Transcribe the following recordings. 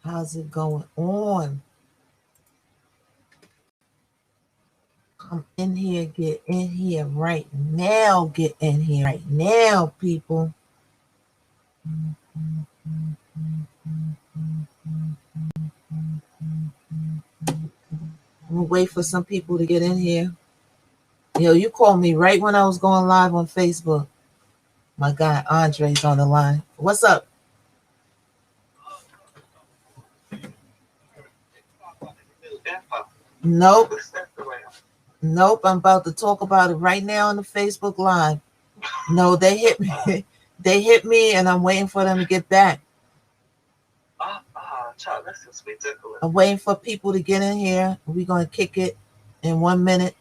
How's it going on? Come in here, get in here right now. Get in here right now, people. I'm gonna wait for some people to get in here. Yo, you called me right when I was going live on Facebook. My guy Andre's on the line. What's up? Nope. Nope. I'm about to talk about it right now on the Facebook Live. No, they hit me. They hit me, and I'm waiting for them to get back. That's just ridiculous. I'm waiting for people to get in here. We're gonna kick it in 1 minute.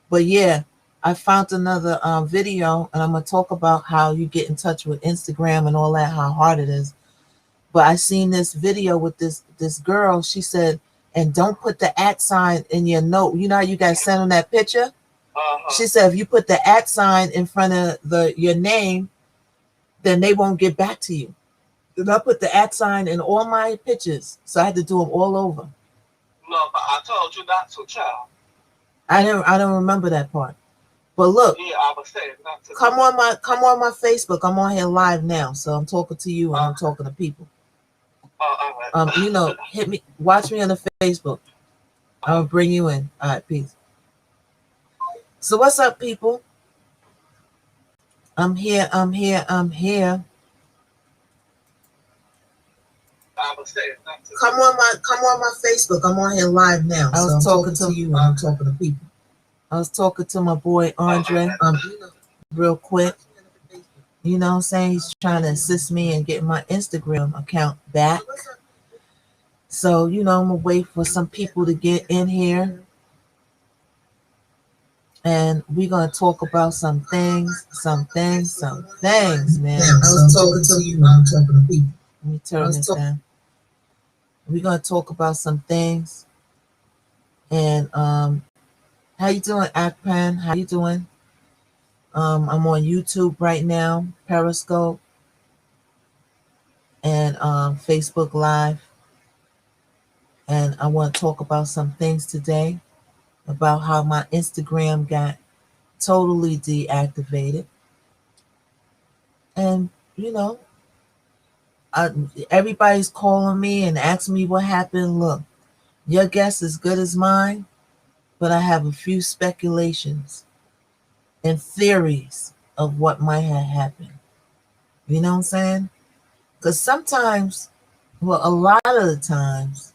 But yeah, I found another video, and I'm gonna talk about how you get in touch with Instagram and all that, how hard it is. But I seen this video with this girl. She said, and don't put the @ in your note. You know how you guys send them that picture? She said if you put the @ in front of your name, then they won't get back to you. And I put the @ in all my pictures, so I had to do them all over. No, but I told you not to, child. I don't remember that part. But look, yeah, I was saying not to. Come on my Facebook. I'm on here live now, so I'm talking to you and I'm talking to people. All right. You know, hit me, watch me on the Facebook. I'll bring you in. All right, peace. So what's up, people? I'm here. Come on my Facebook. I'm on here live now. I was talking to you and I'm talking to people. I was talking to my boy Andre. Real quick. You know what I'm saying? He's trying to assist me in getting my Instagram account back. So, you know, I'm gonna wait for some people to get in here. And we're gonna talk about some things, man. I was talking to you, I'm talking to people. Let me turn this down. We're gonna talk about some things. And how you doing, Akpan? How you doing? I'm on YouTube right now, Periscope, and Facebook Live. And I want to talk about some things today about how my Instagram got totally deactivated. And, you know, everybody's calling me and asking me what happened. Look, your guess is good as mine, but I have a few speculations and theories of what might have happened. You know what I'm saying? Because sometimes, well, a lot of the times,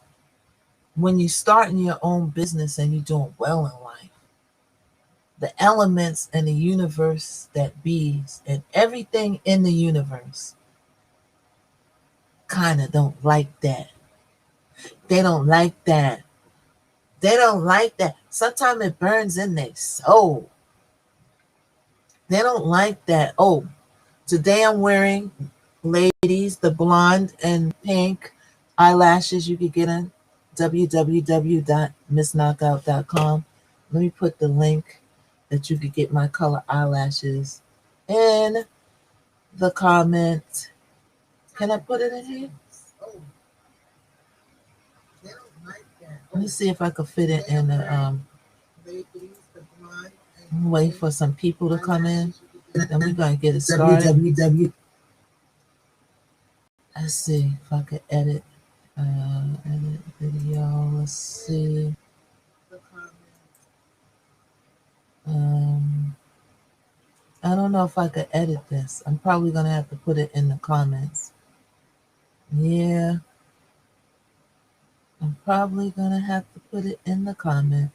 when you're starting your own business and you're doing well in life, the elements and the universe that bees and everything in the universe kind of don't like that. They don't like that. They don't like that. Sometimes it burns in their soul. They don't like that. Oh, today I'm wearing, ladies, the blonde and pink eyelashes you could get in www.missknockout.com. Let me put the link that you could get my color eyelashes in the comment. Can I put it in here? Let me see if I could fit it in the wait for some people to come in. Then we're gonna get it started. Let's see if I could edit video. Let's see. I don't know if I could edit this. I'm probably gonna have to put it in the comments. Yeah. I'm probably gonna have to put it in the comment.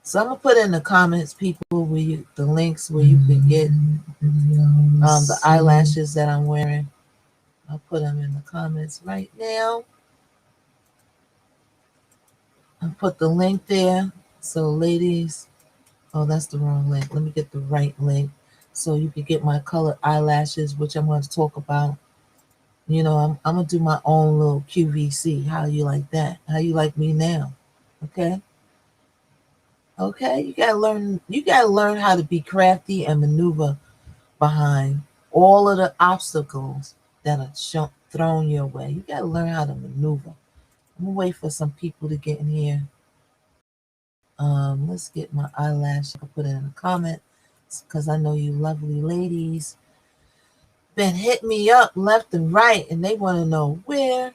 So I'm gonna put in the comments, people, where the links where you can get the eyelashes that I'm wearing. I'll put them in the comments right now. I'll put the link there. So ladies, oh, that's the wrong link. Let me get the right link so you can get my colored eyelashes, which I'm going to talk about. You know, I'm going to do my own little QVC. How you like that? How you like me now? Okay. Okay. You got to learn how to be crafty and maneuver behind all of the obstacles that are thrown your way. You gotta learn how to maneuver. I'm gonna wait for some people to get in here. Let's get my eyelash. I'll put it in the comment because I know you lovely ladies been hitting me up left and right, and they want to know where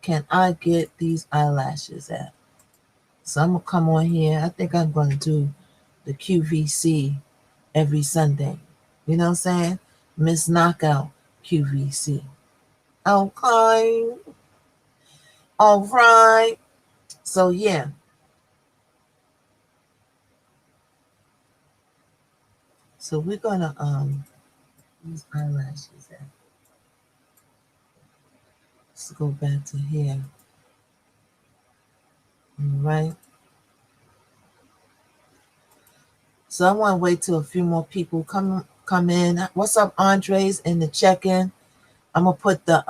can I get these eyelashes at. So I'm gonna come on here. I think I'm gonna do the QVC every Sunday. You know what I'm saying? Miss Knockout QVC. Okay. All right. So yeah. So we're gonna these eyelashes at. Let's go back to here. All right. So I want to wait till a few more people come in. What's up, Andres, in the check-in? I'm gonna put the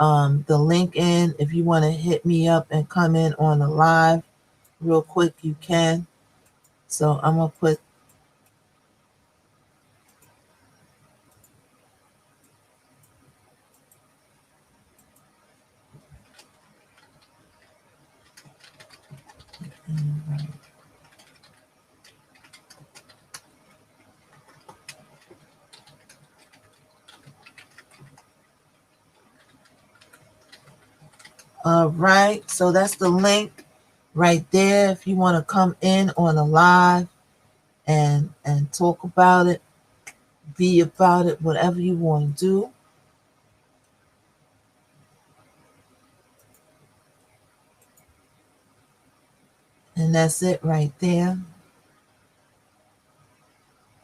link in. If you want to hit me up and come in on the live real quick, you can. So I'm gonna put all right. So that's the link right there. If you want to come in on a live and talk about it, be about it, whatever you want to do. And that's it right there.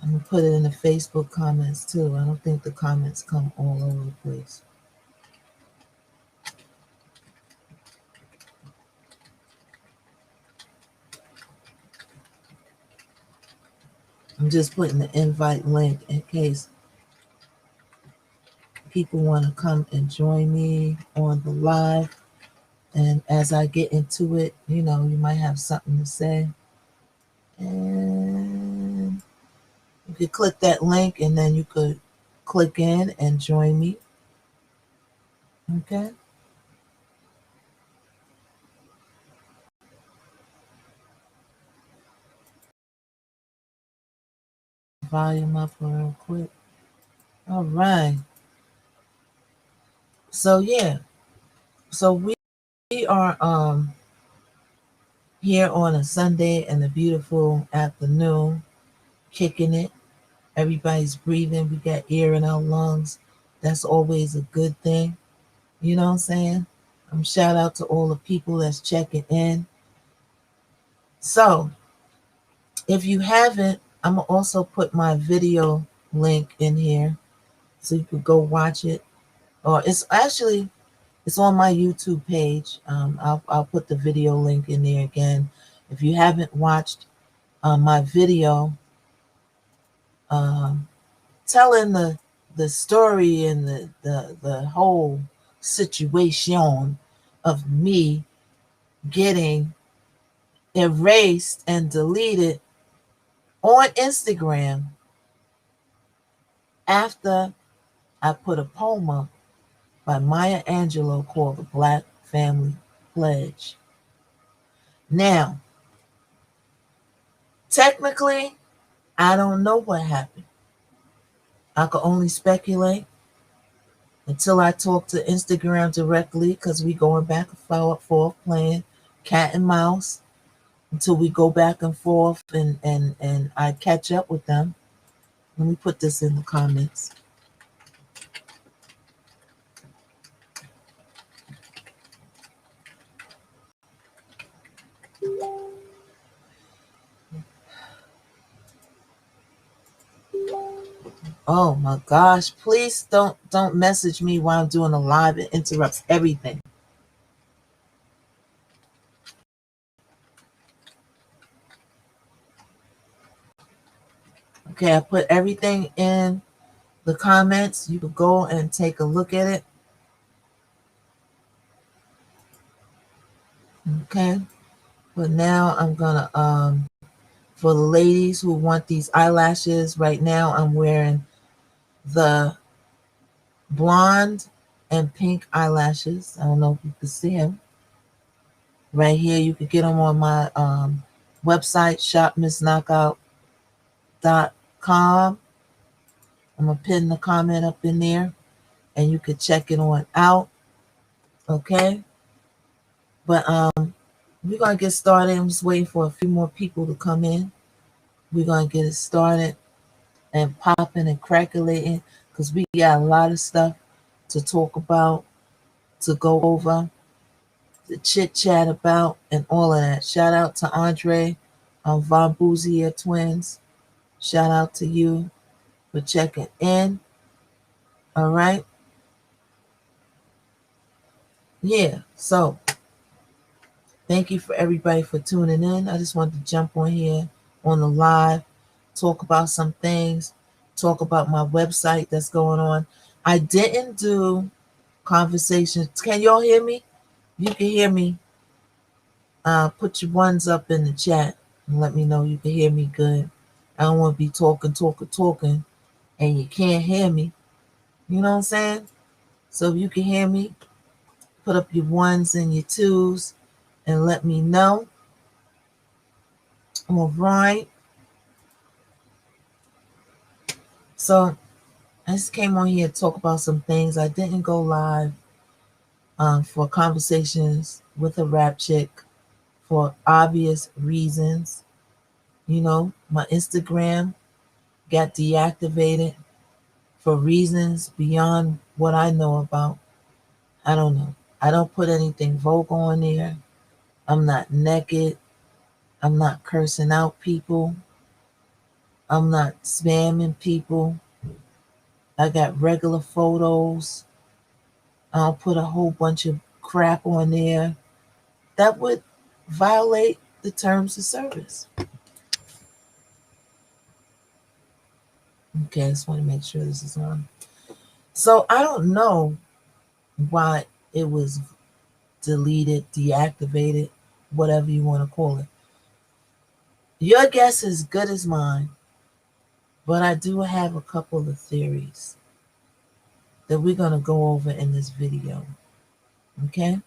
I'm gonna put it in the Facebook comments too. I don't think the comments come all over the place. I'm just putting the invite link in case people want to come and join me on the live. And as I get into it, you know, you might have something to say. And you could click that link and then you could click in and join me. Okay. Volume up real quick. All right. So yeah. So we are here on a Sunday and a beautiful afternoon, kicking it. Everybody's breathing. We got air in our lungs. That's always a good thing. You know what I'm saying? Shout out to all the people that's checking in. So if you haven't, I'm gonna also put my video link in here so you could go watch it. Or it's on my YouTube page. I'll put the video link in there again. If you haven't watched my video um, telling the story and the whole situation of me getting erased and deleted on Instagram after I put a poem up by Maya Angelou called The Black Family Pledge. Now, technically, I don't know what happened. I could only speculate until I talk to Instagram directly because we going back and forth playing cat and mouse until we go back and forth and I catch up with them. Let me put this in the comments. Oh my gosh, please don't message me while I'm doing a live. It interrupts everything. Okay, I put everything in the comments. You could go and take a look at it. Okay. But now I'm gonna for the ladies who want these eyelashes, right now I'm wearing the blonde and pink eyelashes. I don't know if you can see them. Right here, you can get them on my website, shopmissknockout.com. I'm going to pin the comment up in there, and you can check it on out. Okay? But we're going to get started. I'm just waiting for a few more people to come in. We're going to get it started and popping and crackling because we got a lot of stuff to talk about, to go over, to chit chat about, and all of that. Shout out to Andre Von Bouzier Twins. Shout out to you for checking in. All right. Yeah. So thank you for everybody for tuning in. I just wanted to jump on here on the live, talk about some things, talk about my website that's going on. I didn't do conversations. Can y'all hear me? You can hear me. Put your ones up in the chat and let me know you can hear me good. I don't want to be talking, and you can't hear me. You know what I'm saying? So if you can hear me, put up your ones and your twos and let me know. All right. So I just came on here to talk about some things. I didn't go live for conversations with a rap chick for obvious reasons. You know, my Instagram got deactivated for reasons beyond what I know about. I don't know. I don't put anything vocal on there. I'm not naked. I'm not cursing out people. I'm not spamming people. I got regular photos. I'll put a whole bunch of crap on there that would violate the terms of service. Okay, I just want to make sure this is on. So I don't know why it was deleted, deactivated, whatever you want to call it. Your guess is good as mine, but I do have a couple of theories that we're going to go over in this video. Okay?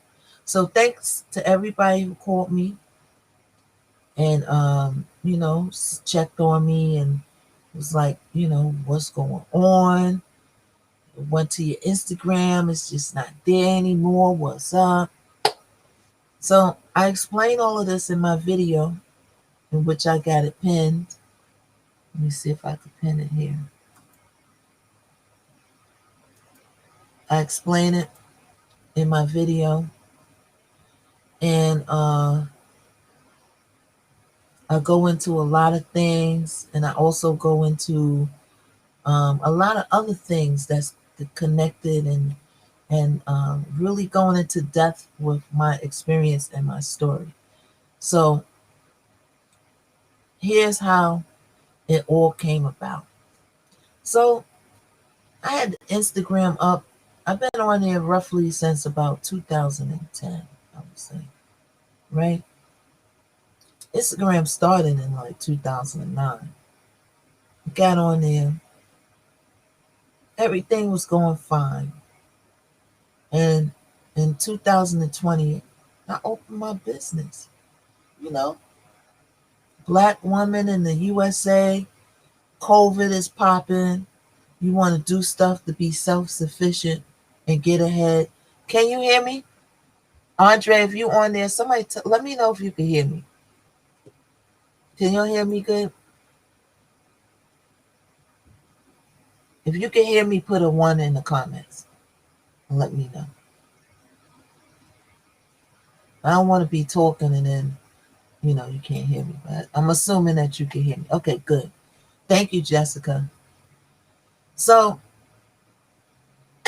So thanks to everybody who called me and, checked on me and was like, what's going on? Went to your Instagram, it's just not there anymore. What's up? So I explained all of this in my video in which I got it pinned. Let me see if I can pin it here. I explain it in my video, and I go into a lot of things, and I also go into a lot of other things that's connected and really going into depth with my experience and my story. So here's how it all came about. So I had Instagram up. I've been on there roughly since about 2010, I would say, right? Instagram started in like 2009. Got on there. Everything was going fine. And in 2020, I opened my business. You know, Black woman in the USA, COVID is popping. You want to do stuff to be self-sufficient and get ahead. Can you hear me? Andre, if you on there, somebody let me know if you can hear me. Can you hear me good? If you can hear me, put a 1 in the comments and let me know. I don't want to be talking and then, you can't hear me. But I'm assuming that you can hear me. Okay, good. Thank you, Jessica. So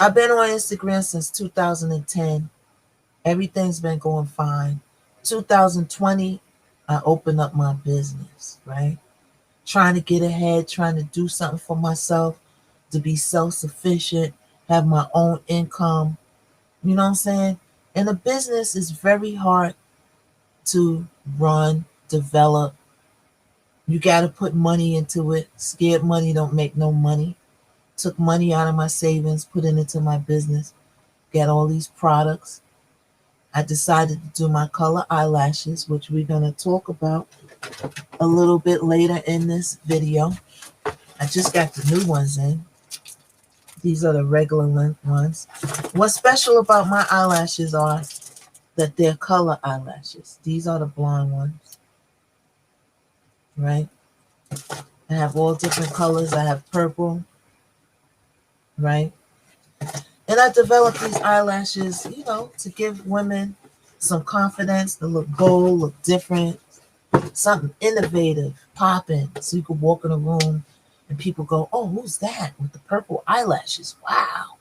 I've been on Instagram since 2010. Everything's been going fine. 2020, I opened up my business, right? Trying to get ahead, trying to do something for myself, to be self-sufficient, have my own income. You know what I'm saying? And a business is very hard to run, develop. You got to put money into it. Scared money don't make no money. Took money out of my savings, put it into my business. Get all these products. I decided to do my color eyelashes, which we're going to talk about a little bit later in this video. I just got the new ones in. These are the regular length ones. What's special about my eyelashes are that they're color eyelashes. These are the blonde ones, right? I have all different colors. I have purple, right? And I developed these eyelashes, you know, to give women some confidence, to look bold, look different, something innovative, popping, so you could walk in a room and people go, oh, who's that with the purple eyelashes? Wow.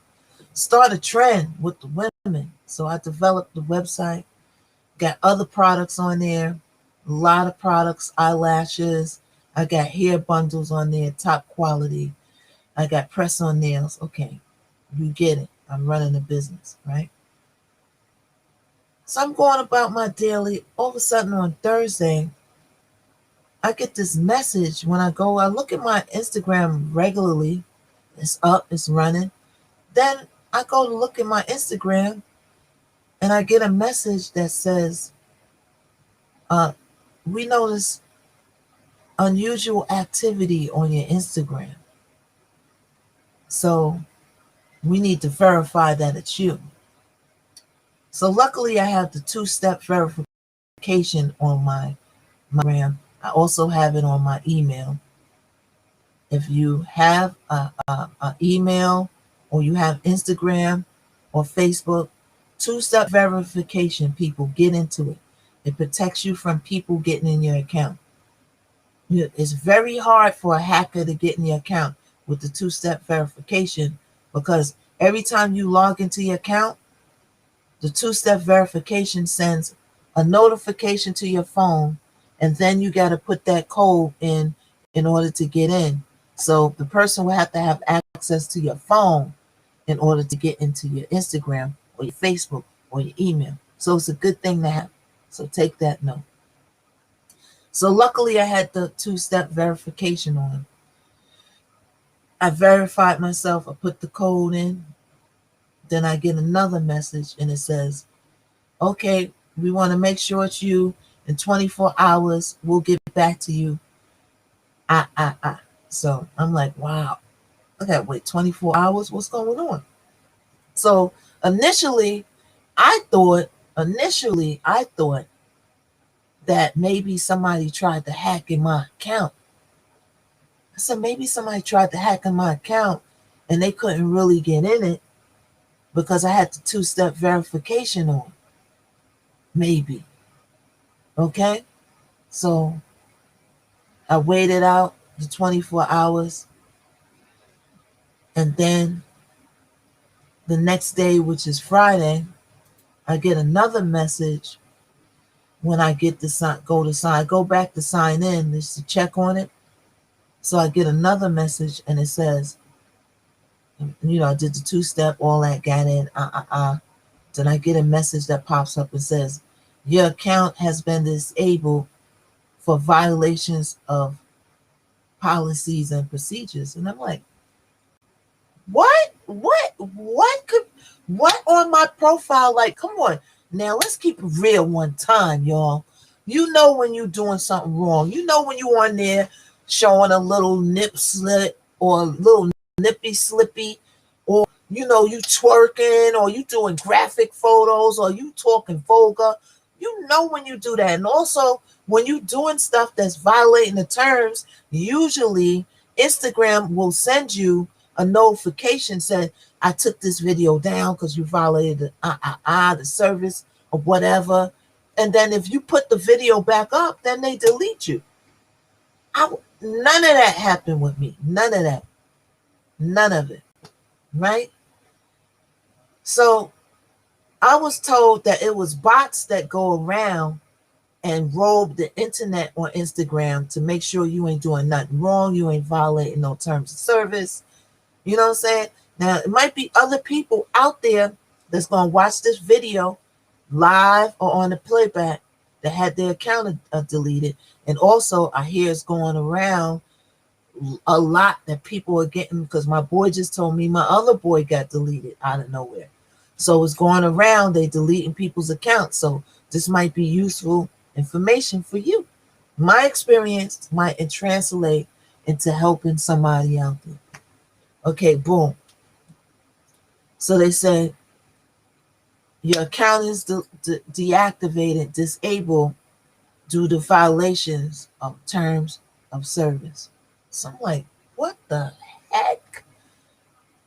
Start a trend with the women. So I developed the website, got other products on there, a lot of products, eyelashes. I got hair bundles on there, top quality. I got press-on nails. Okay, you get it. I'm running a business, right? So I'm going about my daily. All of a sudden on Thursday, I get this message when I look at my Instagram regularly. It's up, it's running. Then I go to look at my Instagram and I get a message that says, we notice unusual activity on your Instagram. So we need to verify that it's you. So luckily I have the two-step verification on my Instagram. I also have it on my email. If you have a email or you have Instagram or Facebook, two-step verification, people, get into it. It protects you from people getting in your account. It's very hard for a hacker to get in your account with the two-step verification because every time you log into your account, the two-step verification sends a notification to your phone, and then you got to put that code in order to get in. So the person will have to have access to your phone in order to get into your Instagram or your Facebook or your email. So it's a good thing to have. So take that note. So luckily I had the two-step verification on. I verified myself. I put the code in. Then I get another message and it says, okay, we want to make sure it's you. In 24 hours, we'll get back to you. So I'm like, wow. Okay, wait, 24 hours? What's going on? So initially, I thought that maybe somebody tried to hack in my account. I said, maybe somebody tried to hack in my account and they couldn't really get in it because I had the two-step verification on. Maybe. Okay? So I waited out the 24 hours. And then the next day, which is Friday, I get another message when I get to go back to sign in just to check on it. So I get another message and it says, you know, I did the two-step, all that, got in, Then I get a message that pops up and says, your account has been disabled for violations of policies and procedures. And I'm like, what on my profile? Like, come on. Now let's keep it real one time, y'all. You know when you're doing something wrong. You know when you're on there showing a little nip slit or a little nippy slippy, or you know you twerking, or you doing graphic photos, or you talking vulgar. You know when you do that. And also when you doing stuff that's violating the terms, usually Instagram will send you a notification saying, I took this video down because you violated the service or whatever. And then if you put the video back up, then they delete you. None of that happened with me. None of that. None of it. Right? So I was told that it was bots that go around and robe the internet on Instagram to make sure you ain't doing nothing wrong. You ain't violating no terms of service. You know what I'm saying? Now, it might be other people out there that's going to watch this video live or on the playback that had their account deleted. And also, I hear it's going around a lot that people are getting, because my boy just told me my other boy got deleted out of nowhere. So it's going around, they deleting people's accounts. So this might be useful information for you. My experience might translate into helping somebody out there. Okay, boom. So they said your account is deactivated, disabled due to violations of terms of service. So I'm like, what the heck?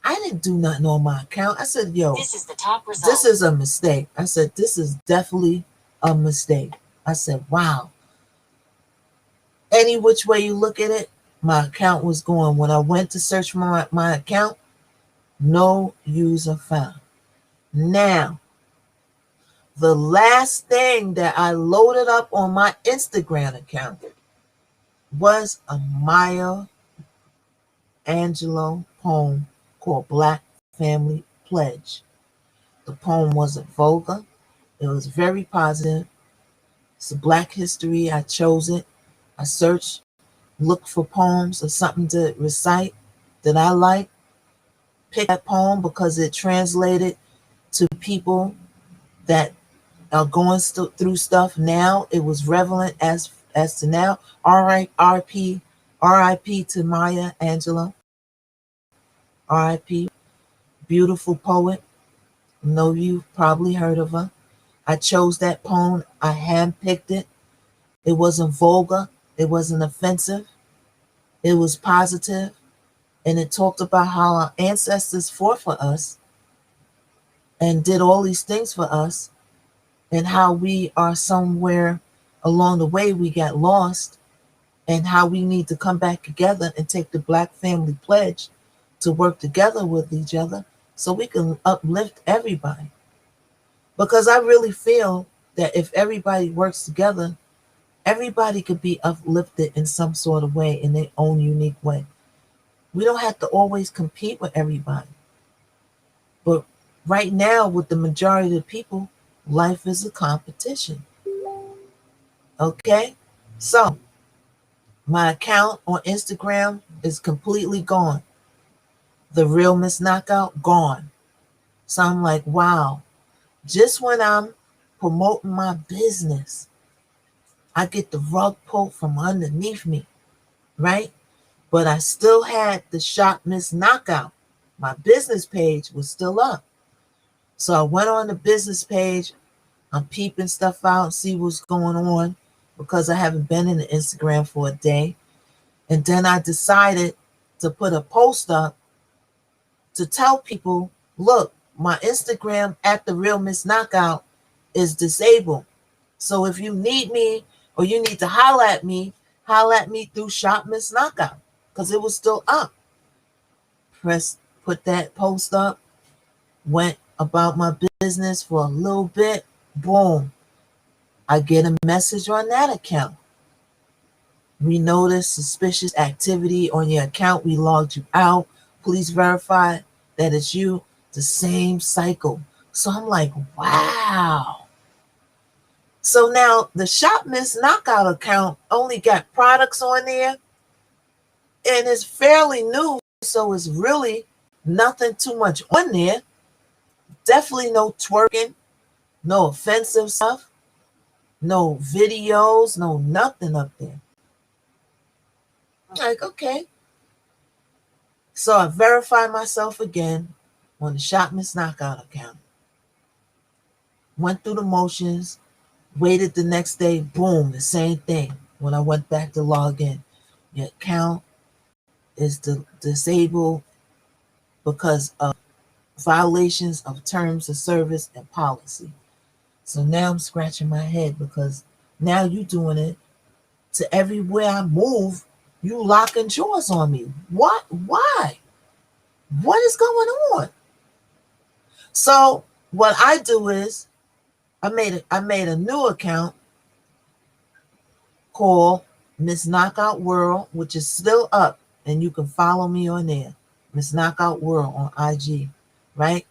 I didn't do nothing on my account. I said, yo, this is the top result. This is a mistake. I said, this is definitely a mistake. I said, wow. Any which way you look at it, my account was going. When I went to search my account, no user found. Now, the last thing that I loaded up on my Instagram account was a Maya Angelou poem called Black Family Pledge. The poem wasn't vulgar. It was very positive. It's a Black history. I chose it. I searched, looked for poems or something to recite that I like. Picked that poem because it translated to people that are going through stuff now. It was relevant as to now. R.I.P. to Maya Angelou. R.I.P. Beautiful poet. Know you've probably heard of her. I chose that poem. I handpicked it. It wasn't vulgar. It wasn't offensive. It was positive. And it talked about how our ancestors fought for us and did all these things for us, and how we are somewhere along the way we got lost, and how we need to come back together and take the Black family pledge to work together with each other so we can uplift everybody. Because I really feel that if everybody works together, everybody could be uplifted in some sort of way, in their own unique way. We don't have to always compete with everybody. But right now, with the majority of the people, life is a competition. Okay? So, my account on Instagram is completely gone. The Real Miss Knockout, gone. So I'm like, wow. Just when I'm promoting my business, I get the rug pulled from underneath me, right? But I still had the Shop Miss Knockout. My business page was still up. So I went on the business page. I'm peeping stuff out, see what's going on, because I haven't been in the Instagram for a day. And then I decided to put a post up to tell people, look, my Instagram at the Real Miss Knockout is disabled. So if you need me or you need to holler at me through Shop Miss Knockout, because it was still up. Put that post up, went about my business for a little bit, boom. I get a message on that account. We noticed suspicious activity on your account. We logged you out. Please verify that it's you. The same cycle. So I'm like, wow. So now the Shop Miss Knockout account only got products on there, and it's fairly new. So it's really nothing too much on there. Definitely no twerking, no offensive stuff, no videos, no nothing up there. Like, okay. So I verified myself again on the Shop Miss Knockout account. Went through the motions, waited the next day, boom, the same thing. When I went back to log in, your account is disabled because of violations of terms of service and policy. So now I'm scratching my head, because now you doing it to everywhere I move, you locking jaws on me. What? Why? What is going on? So what I do is I made a new account called Miss Knockout World, which is still up, and you can follow me on there. Miss Knockout World on IG, right?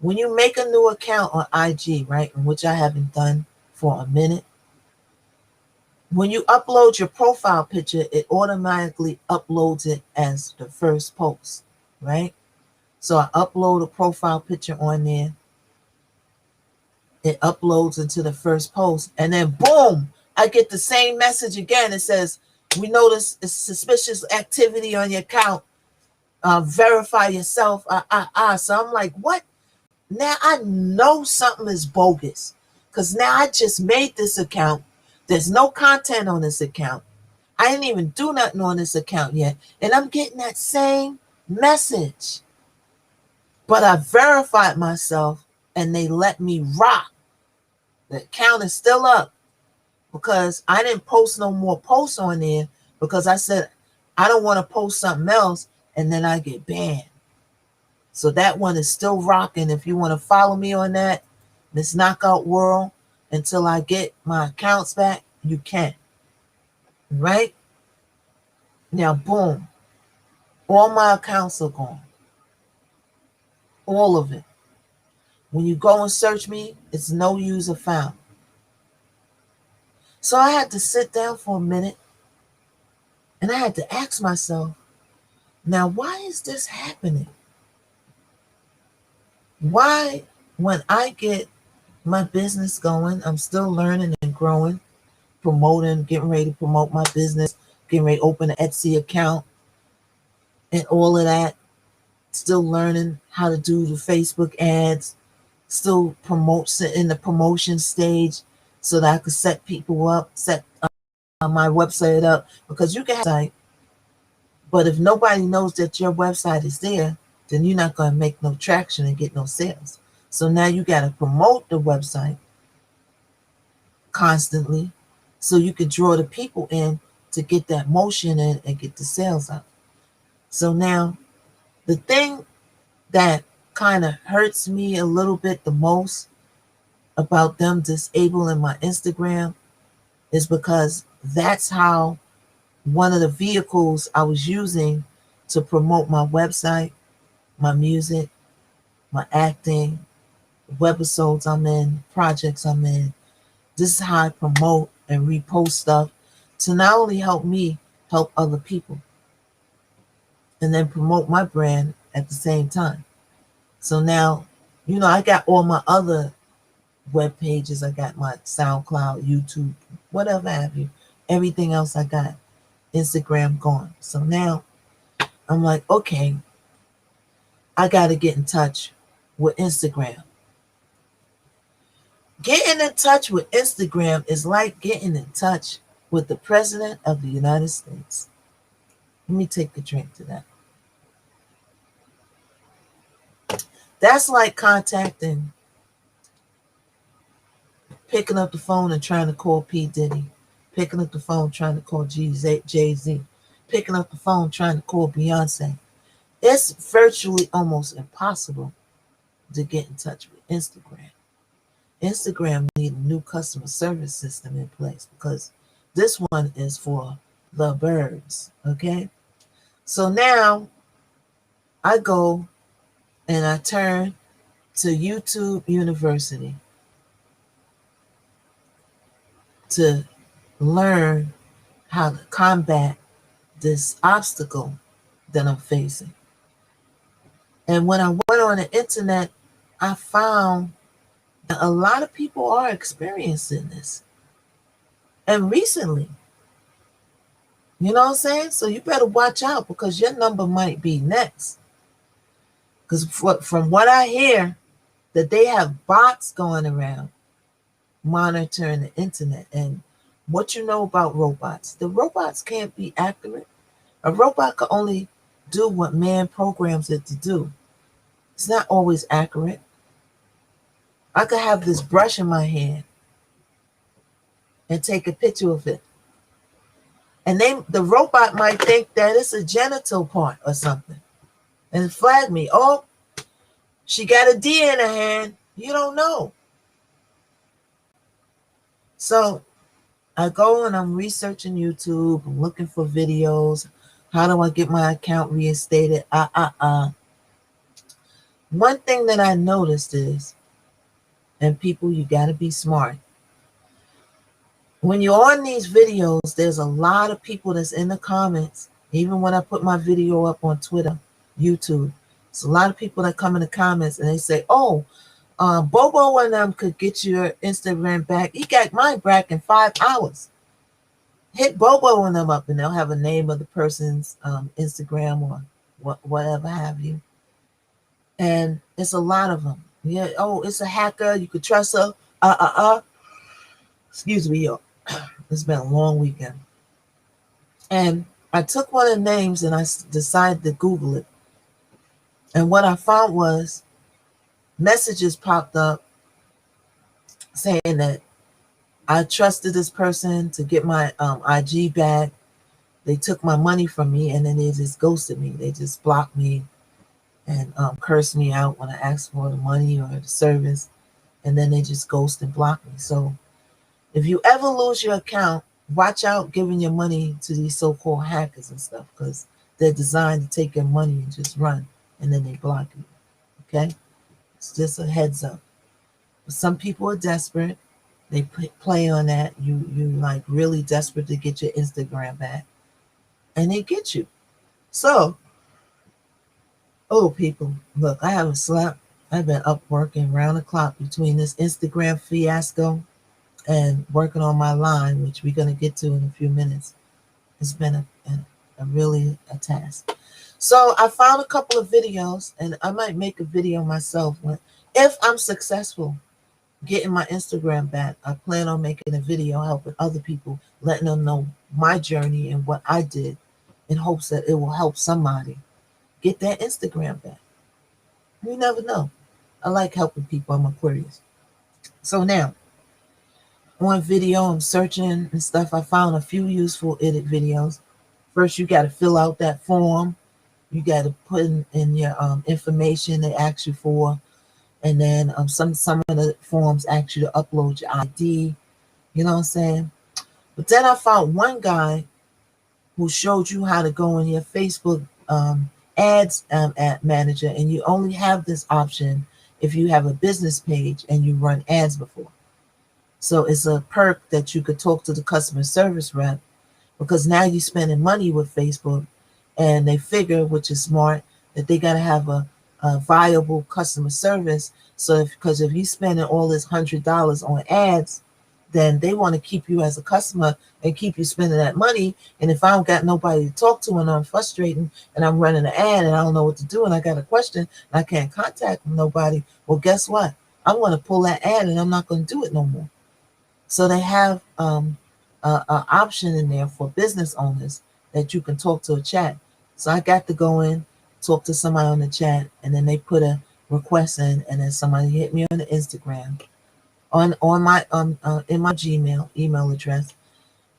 When you make a new account on IG, right, which I haven't done for a minute, when you upload your profile picture, it automatically uploads it as the first post, right? So I upload a profile picture on there. It uploads into the first post, and then boom, I get the same message again. It says, we notice suspicious activity on your account. Verify yourself. So I'm like, what? Now I know something is bogus, because now I just made this account. There's no content on this account. I didn't even do nothing on this account yet, and I'm getting that same message. But I verified myself, and they let me rock. The account is still up, because I didn't post no more posts on there, because I said I don't want to post something else and then I get banned. So that one is still rocking. If you want to follow me on that, Miss Knockout World, until I get my accounts back, you can. Right? Now, boom. All my accounts are gone. All of it. When you go and search me, it's no user found. So I had to sit down for a minute, and I had to ask myself, now, why is this happening? Why, when I get my business going, I'm still learning and growing, promoting, getting ready to promote my business, getting ready to open an Etsy account and all of that, still learning how to do the Facebook ads, still promote in the promotion stage so that I could set people up, set my website up, because you can have a website, but if nobody knows that your website is there, then you're not going to make no traction and get no sales. So now you got to promote the website constantly so you can draw the people in to get that motion in and get the sales up. So now the thing that kind of hurts me a little bit the most about them disabling my Instagram is because that's how one of the vehicles I was using to promote my website, my music, my acting, webisodes I'm in, projects I'm in. This is how I promote and repost stuff to not only help me, help other people, and then promote my brand at the same time. So now, I got all my other web pages. I got my SoundCloud, YouTube, whatever have you. Everything else I got. Instagram gone. So now I'm like, okay, I got to get in touch with Instagram. Getting in touch with Instagram is like getting in touch with the President of the United States. Let me take a drink to that. That's like picking up the phone and trying to call P. Diddy, picking up the phone trying to call Jay-Z, picking up the phone trying to call Beyonce. It's virtually almost impossible to get in touch with Instagram. Instagram needs a new customer service system in place, because this one is for the birds, okay? So now I go and I turn to YouTube University to learn how to combat this obstacle that I'm facing. And when I went on the internet, I found that a lot of people are experiencing this. And recently, you know what I'm saying? So you better watch out, because your number might be next. Because from what I hear, that they have bots going around monitoring the internet. And what you know about robots, the robots can't be accurate. A robot can only do what man programs it to do. It's not always accurate. I could have this brush in my hand and take a picture of it, and the robot might think that it's a genital part or something and flag me. Oh, she got a D in her hand. You don't know. So I go and I'm researching YouTube. I'm looking for videos. How do I get my account reinstated? One thing that I noticed is, and people, you got to be smart. When you're on these videos, there's a lot of people that's in the comments. Even when I put my video up on Twitter, YouTube, there's a lot of people that come in the comments and they say, oh, Bobo and them could get your Instagram back. He got mine back in 5 hours. Hit Bobo and them up, and they'll have a name of the person's Instagram or whatever have you. And it's a lot of them. Yeah. Oh, it's a hacker. You could trust her. Excuse me, y'all. It's been a long weekend. And I took one of the names and I decided to Google it. And what I found was messages popped up saying that I trusted this person to get my IG back. They took my money from me and then they just ghosted me. They just blocked me and cursed me out when I asked for the money or the service. And then they just ghost and block me. So if you ever lose your account, watch out giving your money to these so-called hackers and stuff, because they're designed to take your money and just run, and then they block you. Okay? It's just a heads up. But some people are desperate. They play on that. You like really desperate to get your Instagram back, and they get you. So, oh people, look, I haven't slept. I've been up working round the clock between this Instagram fiasco and working on my line, which we're going to get to in a few minutes. It's been a really a task. So I found a couple of videos, and I might make a video myself if I'm successful getting my Instagram back. I plan on making a video helping other people, letting them know my journey and what I did, in hopes that it will help somebody get that Instagram back. You never know. I like helping people. I'm Aquarius. So now, on video, I'm searching and stuff. I found a few useful edit videos. First, you got to fill out that form. You got to put in your information they ask you for, and then some of the forms ask you to upload your ID. You know what I'm saying? But then I found one guy who showed you how to go in your Facebook ads ad manager, and you only have this option if you have a business page and you run ads before. So it's a perk that you could talk to the customer service rep, because now you're spending money with Facebook, and they figure, which is smart, that they got to have a viable customer service. So because if you're spending all this $100 on ads, then they want to keep you as a customer and keep you spending that money. And if I don't got nobody to talk to and I'm frustrating and I'm running an ad and I don't know what to do and I got a question and I can't contact nobody, well, guess what? I'm going to pull that ad and I'm not going to do it no more. So they have an option in there for business owners that you can talk to a chat. So I got to go in, talk to somebody on the chat, and then they put a request in, and then somebody hit me on the Instagram, on my in my Gmail email address,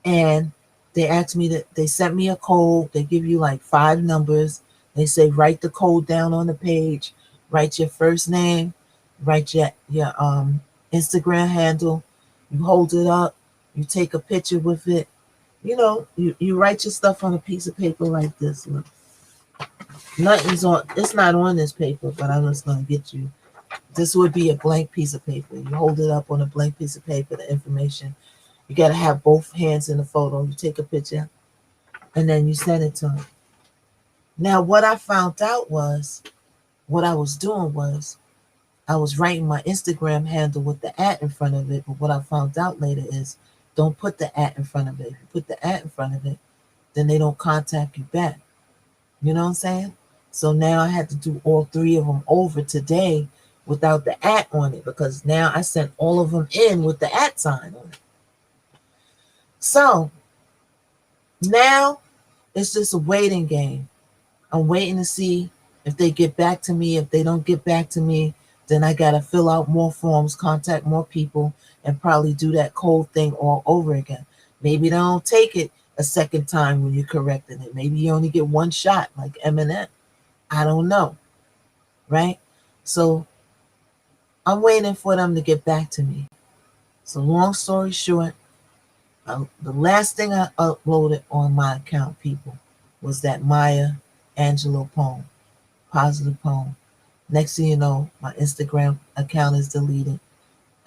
and they asked me that they sent me a code. They give you like 5 numbers. They say write the code down on the page, write your first name, write your Instagram handle. You hold it up, you take a picture with it. You know, you write your stuff on a piece of paper like this. Look. Nothing's on, it's not on this paper, but I'm just going to get you. This would be a blank piece of paper. You hold it up on a blank piece of paper, the information. You got to have both hands in the photo. You take a picture, and then you send it to them. Now, what I found out was, what I was doing was, I was writing my Instagram handle with the @ in front of it, but what I found out later is, don't put the @ in front of it. If you put the @ in front of it, then they don't contact you back. You know what I'm saying? So now I had to do all 3 of them over today without the @ on it, because now I sent all of them in with the @ sign on it. So now it's just a waiting game. I'm waiting to see if they get back to me. If they don't get back to me, then I got to fill out more forms, contact more people, and probably do that code thing all over again. Maybe they don't take it a second time when you're correcting it. Maybe you only get one shot like Eminem. I don't know. Right? So I'm waiting for them to get back to me. So long story short, the last thing I uploaded on my account, people, was that Maya Angelou poem, positive poem. Next thing you know, my Instagram account is deleted.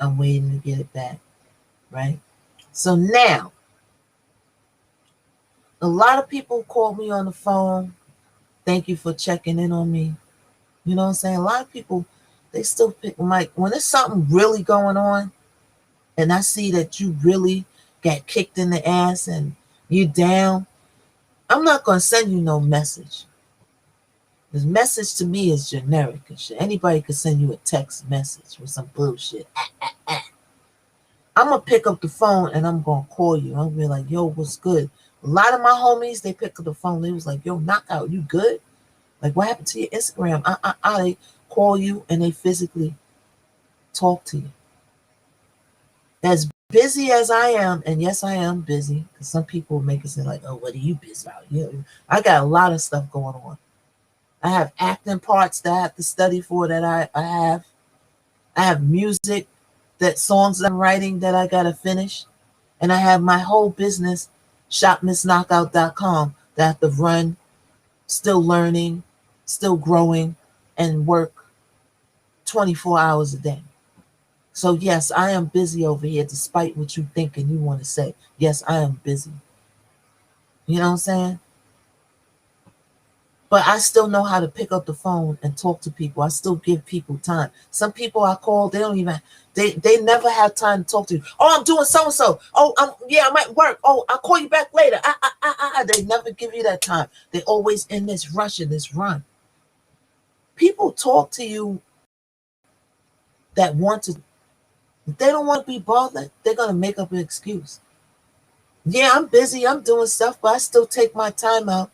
I'm waiting to get it back, right? So now, a lot of people called me on the phone. Thank you for checking in on me. You know what I'm saying? A lot of people They still pick Mike. When there's something really going on, and I see that you really got kicked in the ass and you down, I'm not gonna send you no message. This message to me is generic and shit. Anybody could send you a text message with some bullshit. I'm gonna pick up the phone and I'm gonna call you. I'm gonna be like, yo, what's good? A lot of my homies, they pick up the phone. They was like, yo, Knockout, you good? Like, what happened to your Instagram? They call you and they physically talk to you. As busy as I am, and yes, I am busy, because some people make it seem like, oh, what are you busy about? I got a lot of stuff going on. I have acting parts that I have to study for that I have. I have music, that songs that I'm writing that I got to finish. And I have my whole business, shopmissknockout.com, that I have to run, still learning, still growing, and work 24 hours a day. So yes, I am busy over here, despite what you think and you want to say. Yes, I am busy. You know what I'm saying? But I still know how to pick up the phone and talk to people. I still give people time. Some people I call, they don't even, they never have time to talk to you. Oh, I'm doing so-and-so. Oh, I'm at work. Oh, I'll call you back later. They never give you that time. They always in this rush and this run. People talk to you that want to, if they don't want to be bothered, they're going to make up an excuse. Yeah, I'm busy. I'm doing stuff, but I still take my time out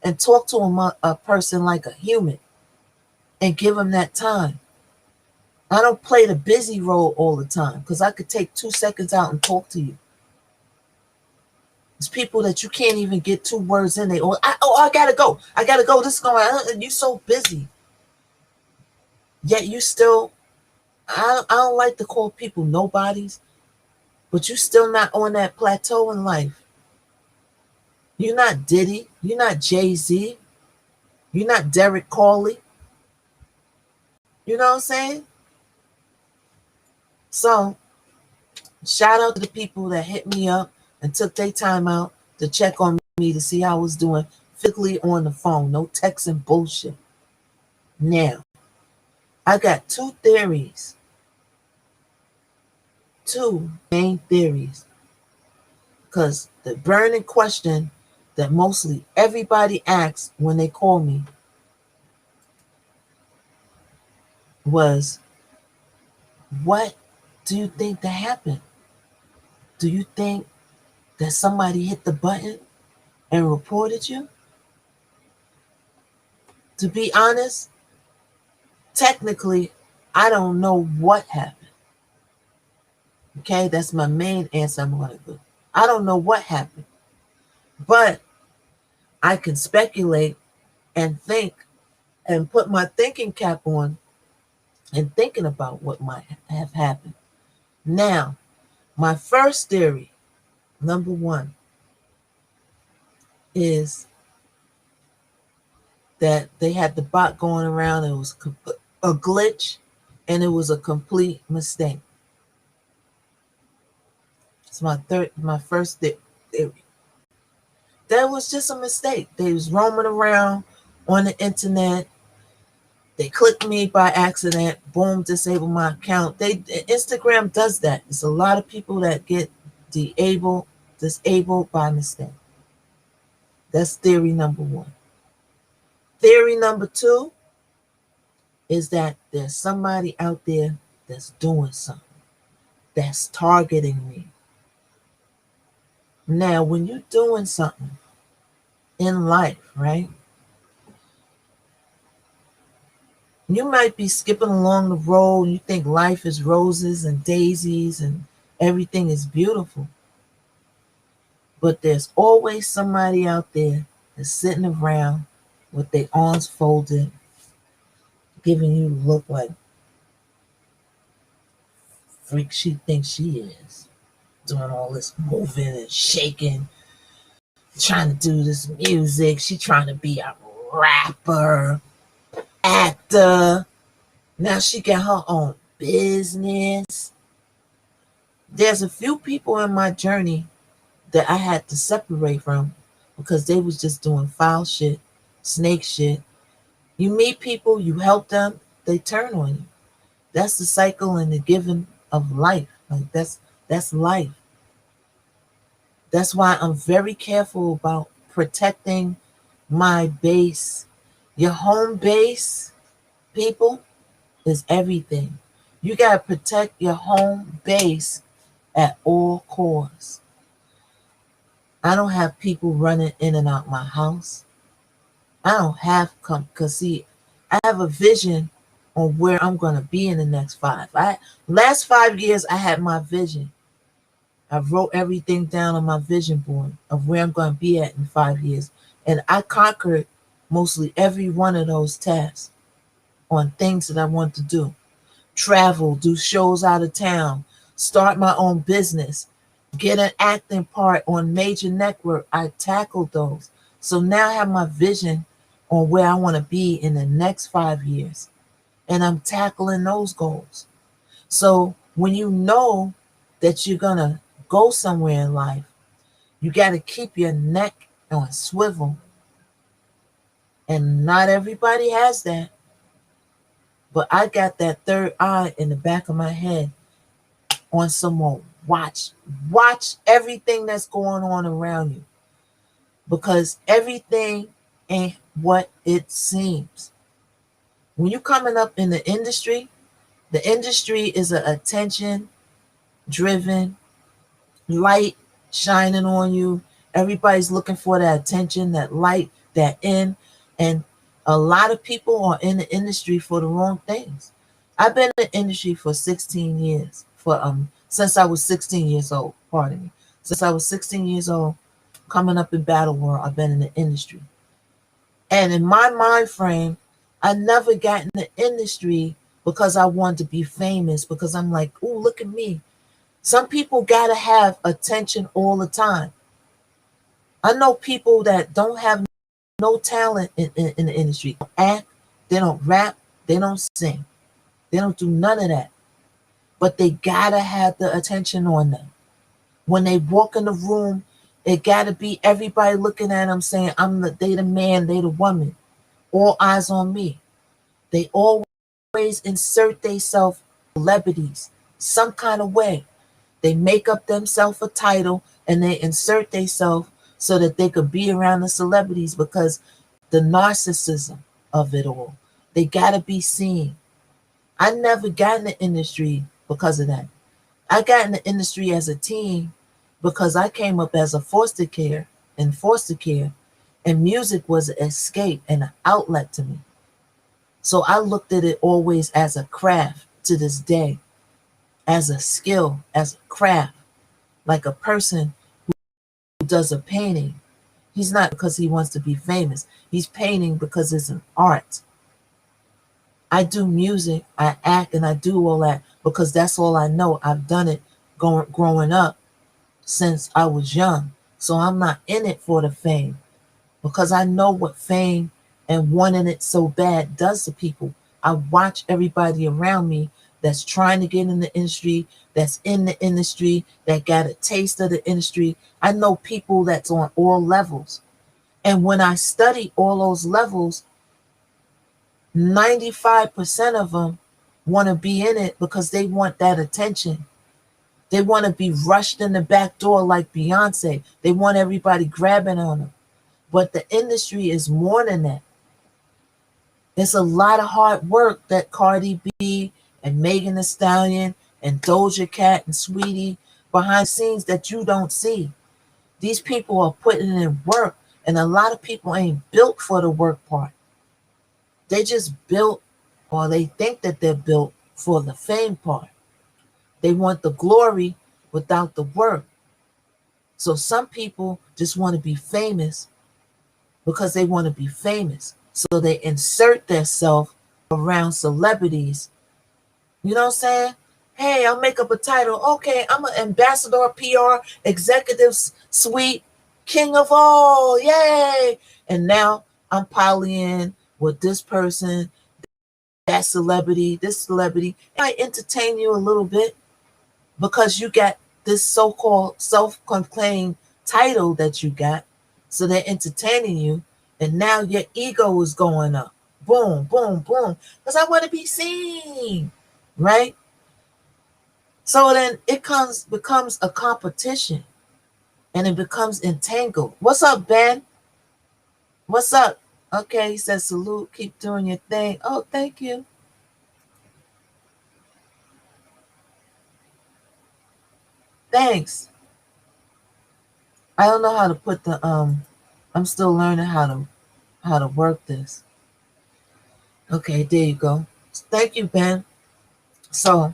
and talk to a person like a human and give them that time. I don't play the busy role all the time, because I could take 2 seconds out and talk to you. There's people that you can't even get 2 words in. I gotta go. I gotta go. This is going on. You're so busy. Yet you still, I don't like to call people nobodies, but you still not on that plateau in life. You're not Diddy. You're not Jay-Z. You're not Derek Carley. You know what I'm saying? So, shout out to the people that hit me up and took their time out to check on me to see how I was doing physically on the phone. No texting bullshit. Now, I got 2 theories. 2 main theories. Because the burning question that mostly everybody asks when they call me was, what do you think that happened? Do you think that somebody hit the button and reported you? To be honest, technically, I don't know what happened. Okay, that's my main answer I'm going to do. I don't know what happened. But I can speculate and think and put my thinking cap on and thinking about what might have happened. Now, my first theory, number 1, is that they had the bot going around. It was a glitch, and it was a complete mistake. It's my first theory. That was just a mistake. They was roaming around on the internet. They clicked me by accident. Boom, disable my account. Instagram does that. There's a lot of people that get disabled by mistake. That's theory number 1. Theory number 2 is that there's somebody out there that's doing something, that's targeting me. Now, when you're doing something in life, right? You might be skipping along the road and you think life is roses and daisies and everything is beautiful. But there's always somebody out there that's sitting around with their arms folded, giving you the look like freak she thinks she is. Doing all this moving and shaking, trying to do this music. She trying to be a rapper, actor. Now she got her own business. There's a few people in my journey that I had to separate from because they was just doing foul shit, snake shit. You meet people, you help them, they turn on you. That's the cycle and the giving of life. Like that's life. That's why I'm very careful about protecting my base. Your home base, people, is everything. You got to protect your home base at all costs. I don't have people running in and out my house. I don't have come because see, I have a vision on where I'm gonna be in the next five. I last 5 years I had my vision. I wrote everything down on my vision board of where I'm gonna be at in 5 years. And I conquered mostly every one of those tasks on things that I want to do. Travel, do shows out of town, start my own business, get an acting part on major network. I tackled those. So now I have my vision on where I want to be in the next 5 years. And I'm tackling those goals. So when you know that you're going to go somewhere in life, you got to keep your neck on swivel. And not everybody has that. But I got that third eye in the back of my head on some more. Watch everything that's going on around you because everything ain't what it seems. When you're coming up in the industry is an attention driven light shining on you. Everybody's looking for that attention, that light, that in. And a lot of people are in the industry for the wrong things. I've been in the industry for 16 years. For since I was 16 years old, pardon me. Since I was 16 years old, coming up in Battle World, I've been in the industry. And in my mind frame, I never got in the industry because I wanted to be famous, because I'm like, oh, look at me. Some people gotta have attention all the time. I know people that don't have no talent in the industry. They don't act, they don't rap, they don't sing. They don't do none of that. But they gotta have the attention on them. When they walk in the room, it gotta be everybody looking at them saying, they the man, they the woman. All eyes on me. They always insert themselves celebrities some kind of way. They make up themselves a title and they insert themselves so that they could be around the celebrities because the narcissism of it all. They got to be seen. I never got in the industry because of that. I got in the industry as a teen because I came up as a foster care, and music was an escape and an outlet to me. So I looked at it always as a craft to this day, as a skill, as a craft, like a person who does a painting. He's not because he wants to be famous. He's painting because it's an art. I do music, I act, and I do all that because that's all I know. I've done it growing up since I was young. So I'm not in it for the fame because I know what fame and wanting it so bad does to people. I watch everybody around me that's trying to get in the industry, that's in the industry, that got a taste of the industry. I know people that's on all levels. And when I study all those levels, 95% of them want to be in it because they want that attention. They want to be rushed in the back door like Beyonce. They want everybody grabbing on them. But the industry is more than that. It's a lot of hard work that Cardi B and Megan Thee Stallion and Doja Cat and Sweetie behind the scenes that you don't see. These people are putting in work, and a lot of people ain't built for the work part. They just built, or they think that they're built for the fame part. They want the glory without the work. So some people just want to be famous because they want to be famous. So they insert themselves around celebrities. You know what I'm saying? Hey, I'll make up a title. Okay, I'm an ambassador, PR, executive suite, king of all. Yay. And now I'm piling in with this person, that celebrity, this celebrity. I entertain you a little bit because you got this so-called self-proclaimed title that you got. So they're entertaining you. And now your ego is going up. Boom, boom, boom. Because I want to be seen. right? So then it becomes a competition, and it becomes entangled. What's up, Ben? What's up? Okay, he says salute, keep doing your thing. Oh, thank you. Thanks. I don't know how to put the I'm still learning how to work this. Okay, there you go. Thank you, Ben. So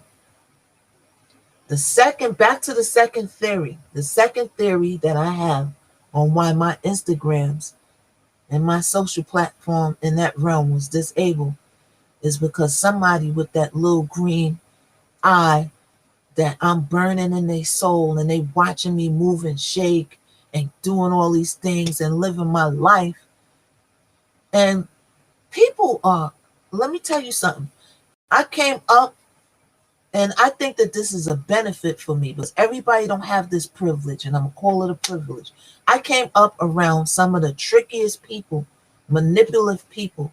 back to the second theory. The second theory that I have on why my Instagrams and my social platform in that realm was disabled is because somebody with that little green eye that I'm burning in their soul, and they watching me move and shake and doing all these things and living my life. And people are, let me tell you something. I came up, and I think that this is a benefit for me because everybody don't have this privilege, and I'm gonna call it a privilege. I came up around some of the trickiest people, manipulative people,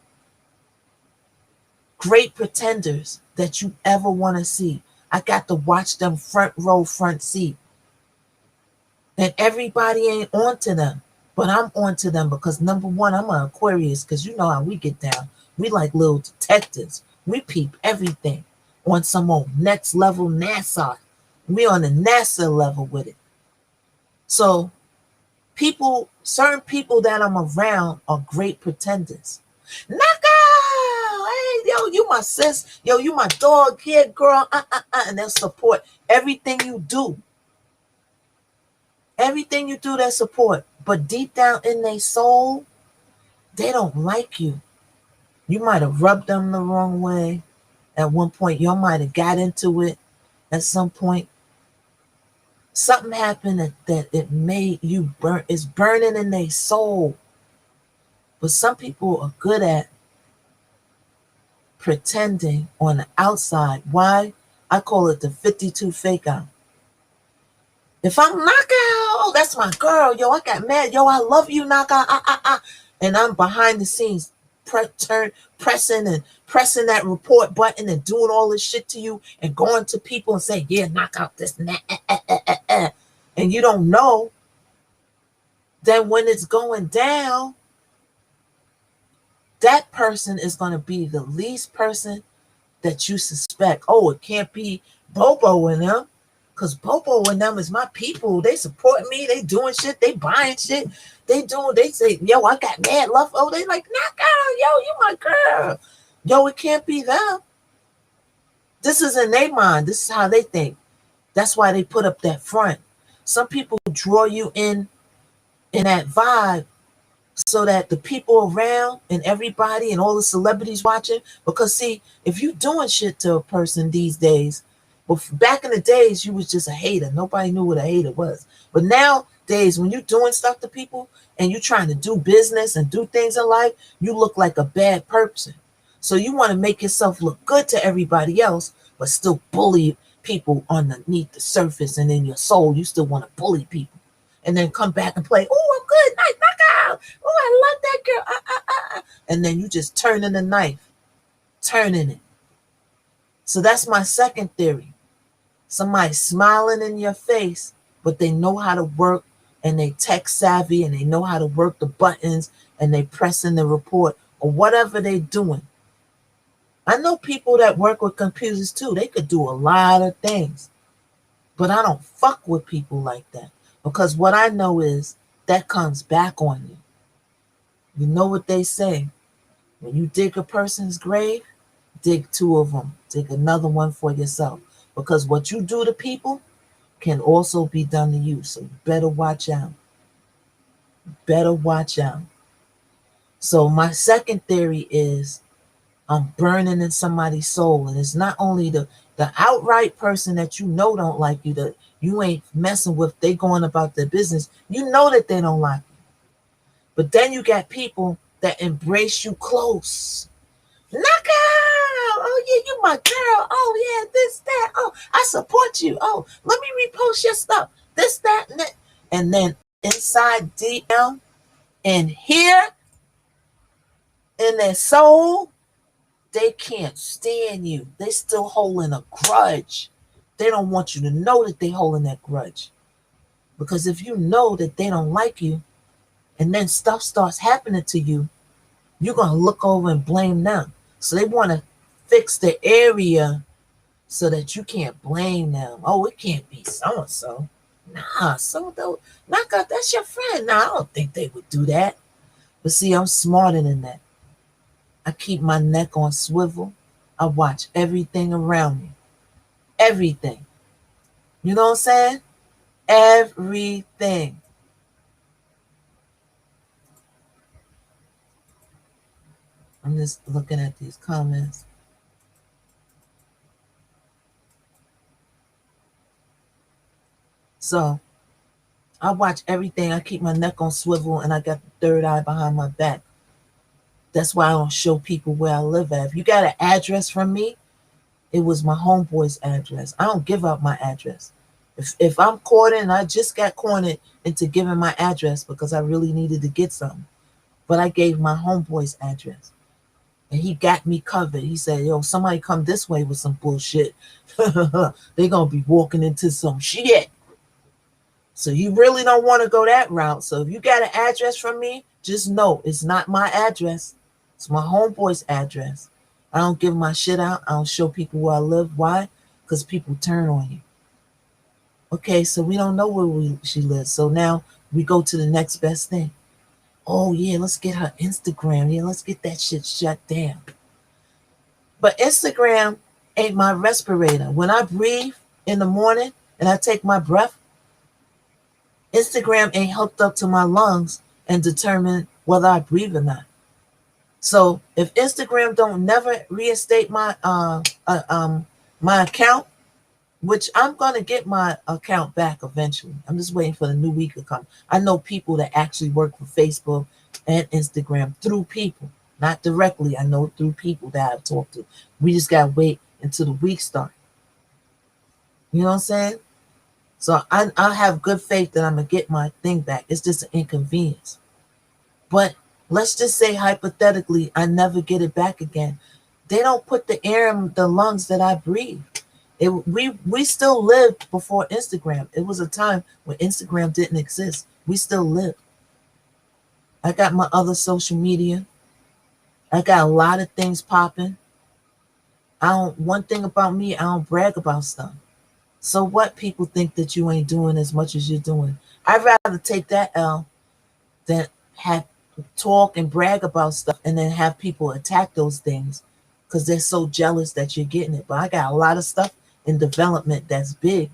great pretenders that you ever want to see. I got to watch them front row, front seat. And everybody ain't onto them, but I'm onto them because number one, I'm an Aquarius, because you know how we get down. We like little detectives. We peep everything on some old next level NASA. We on the NASA level with it. So certain people that I'm around are great pretenders. Knockout! Hey, yo, you my sis. Yo, you my dog here, girl. And they'll support everything you do. Everything you do, they support. But deep down in their soul, they don't like you. You might have rubbed them the wrong way at one point. You might have got into it at some point. Something happened that it made you burn. It's burning in their soul. But some people are good at pretending on the outside. Why? I call it the 52 fake out. If I'm knockout, oh, that's my girl. Yo, I got mad. Yo, I love you, knockout. And I'm behind the scenes pressing that report button and doing all this shit to you and going to people and saying, yeah, knock out this and that. And you don't know. Then when it's going down, that person is going to be the least person that you suspect. Oh, it can't be Bobo and them. Because Bobo and them is my people. They support me. They doing shit. They buying shit. They say, yo, I got mad love. Oh, they like, knock out. Yo, you my girl. Yo, it can't be them. This is in their mind. This is how they think. That's why they put up that front. Some people draw you in that vibe so that the people around and everybody and all the celebrities watching, because see, if you doing shit to a person these days, back in the days you was just a hater. Nobody knew what a hater was. But nowadays, when you doing stuff to people and you trying to do business and do things in life, you look like a bad person. So you want to make yourself look good to everybody else, but still bully people underneath the surface, and in your soul you still want to bully people. And then come back and play, oh, I'm good, nice, knockout. Oh, I love that girl. And then you just turning the knife, turning it. So that's my second theory. Somebody smiling in your face, but they know how to work, and they tech savvy, and they know how to work the buttons, and they pressing the report or whatever they doing. I know people that work with computers too. They could do a lot of things. But I don't fuck with people like that. Because what I know is that comes back on you. You know what they say. When you dig a person's grave, dig two of them. Dig another one for yourself. Because what you do to people can also be done to you. So you better watch out. Better watch out. So my second theory is I'm burning in somebody's soul. And it's not only the outright person that you know don't like you, that you ain't messing with, they going about their business. You know that they don't like you. But then you got people that embrace you close. Knockout! Oh yeah, you my girl. Oh yeah, this, that. Oh, I support you. Oh, let me repost your stuff. This, that, and that. And then inside deep down and here in their soul, They can't stand you. They still holding a grudge. They don't want you to know that they holding that grudge. Because if you know that they don't like you, and then stuff starts happening to you, you're going to look over and blame them. So they want to fix the area so that you can't blame them. Oh, it can't be so-and-so. Nah, so knock out, that's your friend. Nah, I don't think they would do that. But see, I'm smarter than that. I keep my neck on swivel. I watch everything around me. Everything. You know what I'm saying? Everything. I'm just looking at these comments. So I watch everything. I keep my neck on swivel and I got the third eye behind my back. That's why I don't show people where I live at. If you got an address from me, it was my homeboy's address. I don't give out my address. If I'm caught in, I just got cornered into giving my address because I really needed to get something. But I gave my homeboy's address. And he got me covered. He said, yo, somebody come this way with some bullshit. They're going to be walking into some shit. So you really don't want to go that route. So if you got an address from me, just know it's not my address. It's my homeboy's address. I don't give my shit out. I don't show people where I live. Why? Because people turn on you. Okay, so we don't know where she lives. So now we go to the next best thing. Oh, yeah, let's get her Instagram. Yeah, let's get that shit shut down. But Instagram ain't my respirator. When I breathe in the morning and I take my breath, Instagram ain't hooked up to my lungs and determine whether I breathe or not. So if Instagram don't never reinstate my my account, which I'm gonna get my account back eventually. I'm just waiting for the new week to come. I know people that actually work for Facebook and Instagram through people, not directly. I know through people that I've talked to. We just gotta wait until the week starts. You know what I'm saying? So I have good faith that I'm gonna get my thing back. It's just an inconvenience. But let's just say hypothetically, I never get it back again. They don't put the air in the lungs that I breathe. We still lived before Instagram. It was a time when Instagram didn't exist. We still lived. I got my other social media. I got a lot of things popping. One thing about me, I don't brag about stuff. So what, people think that you ain't doing as much as you're doing. I'd rather take that L than have talk and brag about stuff and then have people attack those things because they're so jealous that you're getting it. But I got a lot of stuff in development that's big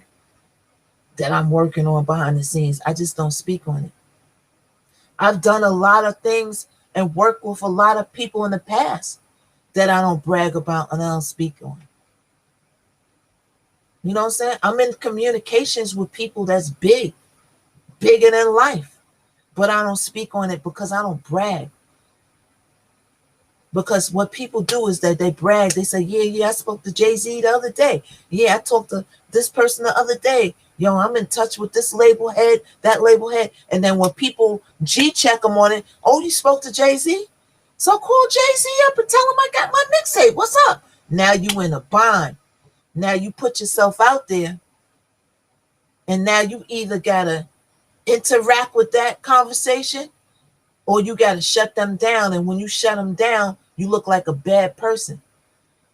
that I'm working on behind the scenes. I just don't speak on it. I've done a lot of things and worked with a lot of people in the past that I don't brag about and I don't speak on. You know what I'm saying? I'm in communications with people that's big, bigger than life. But I don't speak on it because I don't brag. Because what people do is that they brag. They say, yeah, I spoke to Jay-Z the other day. Yeah, I talked to this person the other day. Yo, I'm in touch with this label head, that label head. And then when people G-check them on it, oh, you spoke to Jay-Z? So call Jay-Z up and tell him I got my mixtape. What's up? Now you in a bind. Now you put yourself out there. And now you either got to interact with that conversation or you got to shut them down. And when you shut them down, you look like a bad person.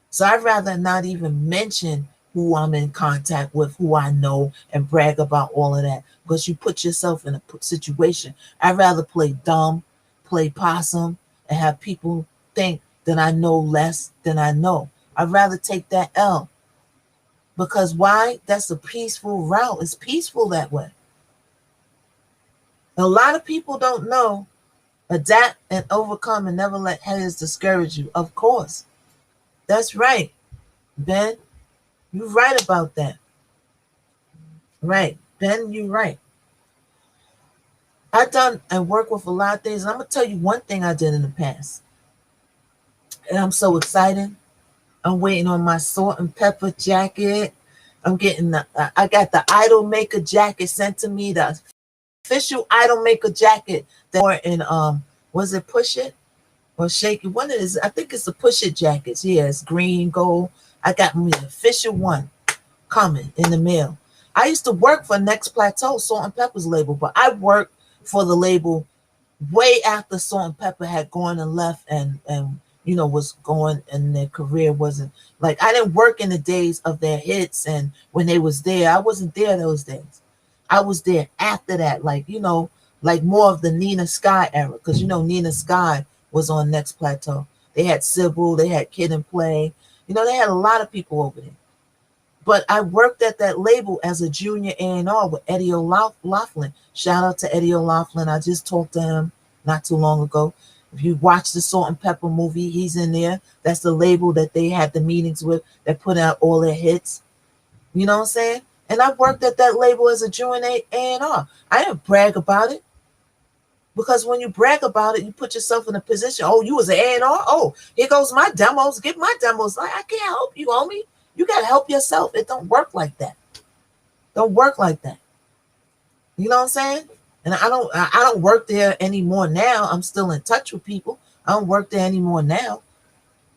So I'd rather not even mention who I'm in contact with, who I know, and brag about all of that because you put yourself in a situation. I'd rather play dumb, play possum, and have people think that I know less than I know. I'd rather take that L. Because why? That's a peaceful route. It's peaceful that way. A lot of people don't know. Adapt and overcome and never let haters discourage you. Of course. That's right, Ben. You're right about that. Right. Ben, you're right. I've done and worked with a lot of things. And I'm going to tell you one thing I did in the past. And I'm so excited. I'm waiting on my salt and pepper jacket. I'm getting I got the Idol Maker jacket sent to me, the official Idol Maker jacket that wore in was it Push It? or shaky. One is, I think it's the Push It jackets. Yeah, it's green, gold. I got me the official one coming in the mail. I used to work for Next Plateau, Salt and Pepper's label, but I worked for the label way after Salt and Pepper had gone and left, and was going, and their career wasn't like, I didn't work in the days of their hits and when they was there. I wasn't there those days. I was there after that, like, like more of the Nina Sky era, because Nina Sky was on Next Plateau. They had Sybil, they had Kid and Play, they had a lot of people over there. But I worked at that label as a junior A&R with Eddie O'Loughlin. Shout out to Eddie O'Loughlin. I just talked to him not too long ago. If you watch the Salt and Pepper movie, he's in there. That's the label that they had the meetings with, that put out all their hits. You know what I'm saying? And I worked at that label as a junior A&R. I didn't brag about it, because when you brag about it, you put yourself in a position. Oh, you was an A&R? Oh, here goes my demos. Get my demos. Like, I can't help you, homie. You got to help yourself. It don't work like that. Don't work like that. You know what I'm saying? And I don't work there anymore now. I'm still in touch with people. I don't work there anymore now.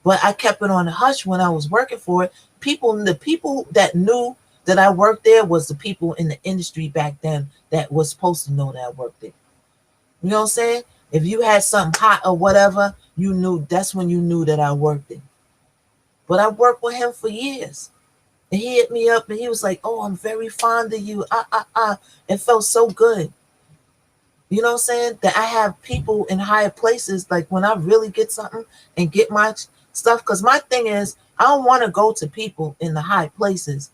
But I kept it on the hush when I was working for it. The people that knew that I worked there was the people in the industry back then that was supposed to know that I worked there. You know what I'm saying? If you had something hot or whatever, you knew, that's when you knew that I worked there. But I worked with him for years. And he hit me up and he was like, "Oh, I'm very fond of you." It felt so good. You know what I'm saying? That I have people in higher places, like when I really get something and get my stuff. Because my thing is, I don't want to go to people in the high places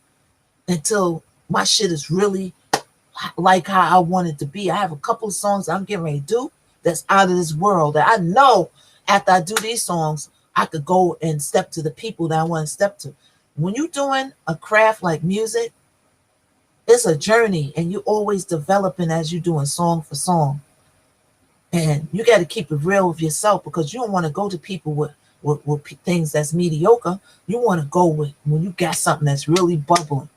until my shit is really like how I want it to be. I have a couple of songs I'm getting ready to do that's out of this world, that I know after I do these songs, I could go and step to the people that I want to step to. When you're doing a craft like music, it's a journey, and you always developing as you're doing song for song. And you got to keep it real with yourself, because you don't want to go to people with things that's mediocre. You want to go with when you got something that's really bubbling.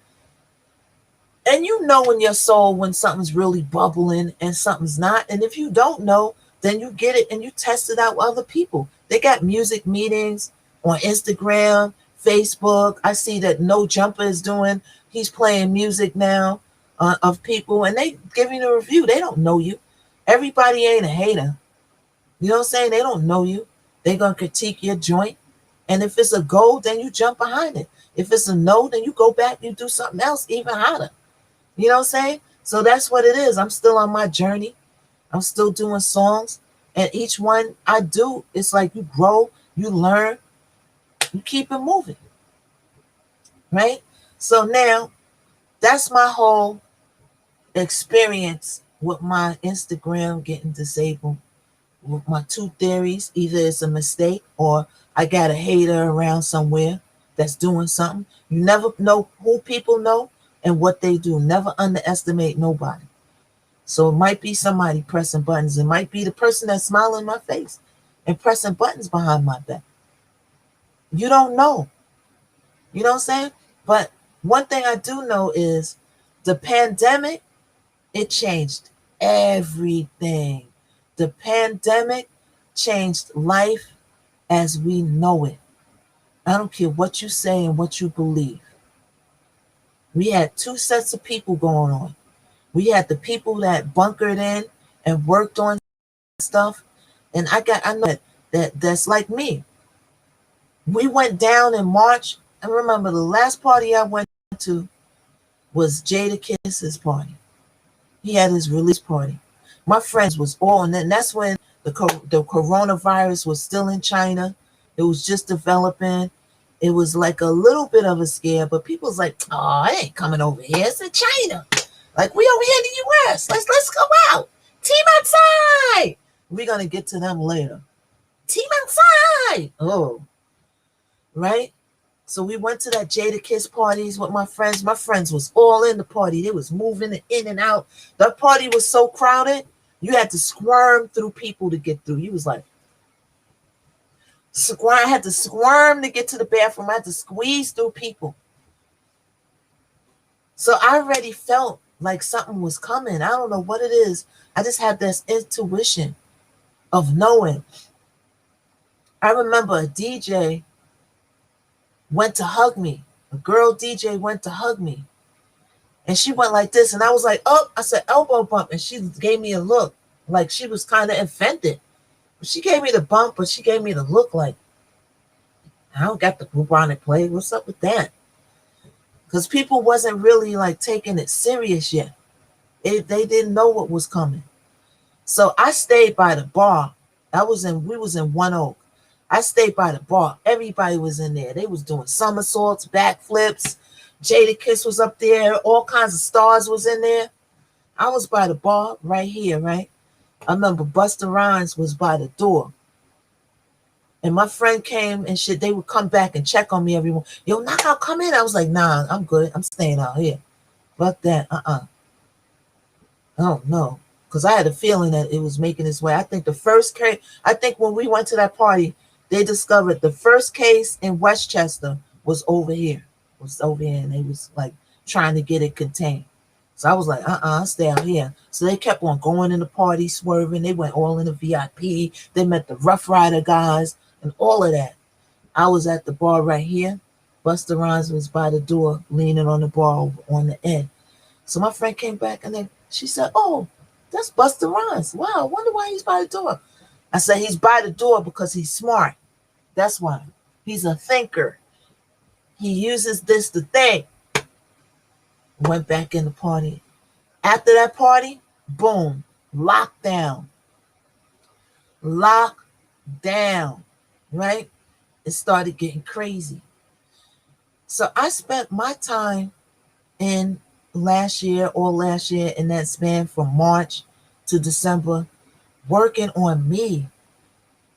And you know in your soul when something's really bubbling and something's not. And if you don't know, then you get it and you test it out with other people. They got music meetings on Instagram, Facebook. I see that No Jumper is doing, he's playing music now of people, and they giving a review. They don't know you. Everybody ain't a hater. You know what I'm saying? They don't know you. They're going to critique your joint. And if it's a go, then you jump behind it. If it's a no, then you go back, you do something else even hotter. You know what I'm saying? So that's what it is. I'm still on my journey. I'm still doing songs. And each one I do, it's like you grow, you learn, you keep it moving. Right? So now that's my whole experience with my Instagram getting disabled. With my two theories, either it's a mistake or I got a hater around somewhere that's doing something. You never know who people know and what they do. Never underestimate nobody. So it might be somebody pressing buttons. It might be the person that's smiling in my face and pressing buttons behind my back. You don't know. You know what I'm saying? But one thing I do know is the pandemic, it changed everything. The pandemic changed life as we know it. I don't care what you say and what you believe. We had two sets of people going on. We had the people that bunkered in and worked on stuff. And I know that's like me. We went down in March. I remember the last party I went to was Jadakiss's party. He had his release party. My friends was all, and then that's when the coronavirus was still in China. It was just developing. It was like a little bit of a scare, but people's like, "Oh, I ain't coming over here. It's in China. Like, we over here in the U.S. Let's go out. Team outside." We're gonna get to them later. Team outside. Oh, right. So we went to that Jadakiss parties with my friends. My friends was all in the party. They was moving in and out. The party was so crowded, you had to squirm through people to get through. You was like, squirm. I had to squirm to get to the bathroom. I had to squeeze through people. So I already felt like something was coming. I don't know what it is. I just had this intuition of knowing I remember a DJ went to hug me. A girl DJ went to hug me. And she went like this. And I was like, oh, I said elbow bump. And she gave me a look like she was kind of offended. She gave me the bump, but she gave me the look like, I don't got the bubonic plague. What's up with that? Because people wasn't really like taking it serious yet. They didn't know what was coming. So I stayed by the bar. We was in One Oak. I stayed by the bar. Everybody was in there. They was doing somersaults, backflips. Jada Kiss was up there. All kinds of stars was in there. I was by the bar right here, right? I remember Busta Rhymes was by the door. And my friend came and shit. They would come back and check on me everyone. Yo, Knockout, come in. I was like, nah, I'm good. I'm staying out here. Fuck that. Oh, no. Because I had a feeling that it was making its way. I think when we went to that party, they discovered the first case in Westchester was over here. And they was like trying to get it contained. So I was like, stay out here. So they kept on going in the party, swerving. They went all in the VIP. They met the Rough Rider guys and all of that. I was at the bar right here. Busta Rhymes was by the door, leaning on the bar on the end. So my friend came back and then she said, oh, that's Busta Rhymes. Wow, I wonder why he's by the door. I said, he's by the door because he's smart. That's why. He's a thinker. He uses this to think. Went back in the party. After that party, boom, lockdown. Lockdown, right? It started getting crazy. So I spent my time in last year in that span from March to December working on me,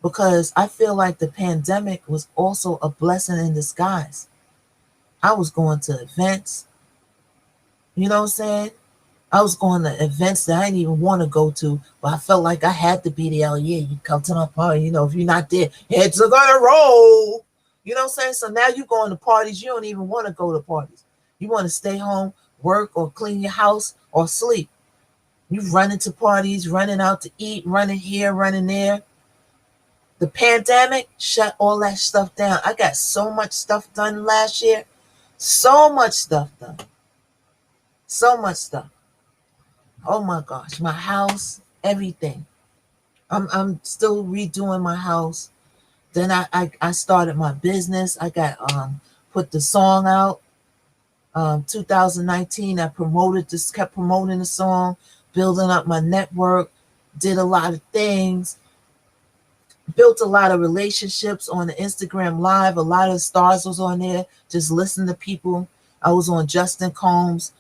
because I feel like the pandemic was also a blessing in disguise. I was going to events, you know what I'm saying? I was going to events that I didn't even want to go to, but I felt like I had to be there. Oh, yeah, you come to my party. You know, if you're not there, heads are going to roll. You know what I'm saying? So now you're going to parties. You don't even want to go to parties. You want to stay home, work, or clean your house, or sleep. You running to parties, running out to eat, running here, running there. The pandemic shut all that stuff down. I got so much stuff done last year. So much stuff done. So much stuff. Oh my gosh, my house, everything. I'm still redoing my house. Then I started my business. I got put the song out. 2019, I kept promoting the song, building up my network, did a lot of things, built a lot of relationships on the Instagram Live. A lot of stars was on there, just listening to people. I was on Justin Combs,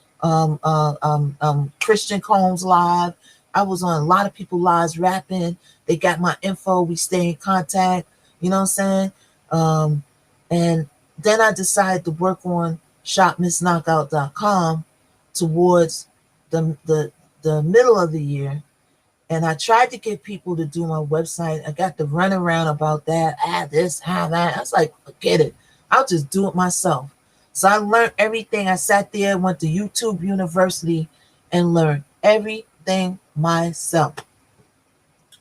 Christian Combs Live. I was on a lot of people lives rapping. They got my info. We stay in contact. You know what I'm saying? And then I decided to work on shopmissknockout.com towards the middle of the year. And I tried to get people to do my website. I got the runaround about that. This, that. I was like, forget it. I'll just do it myself. So I learned everything. I sat there, went to YouTube University, and learned everything myself.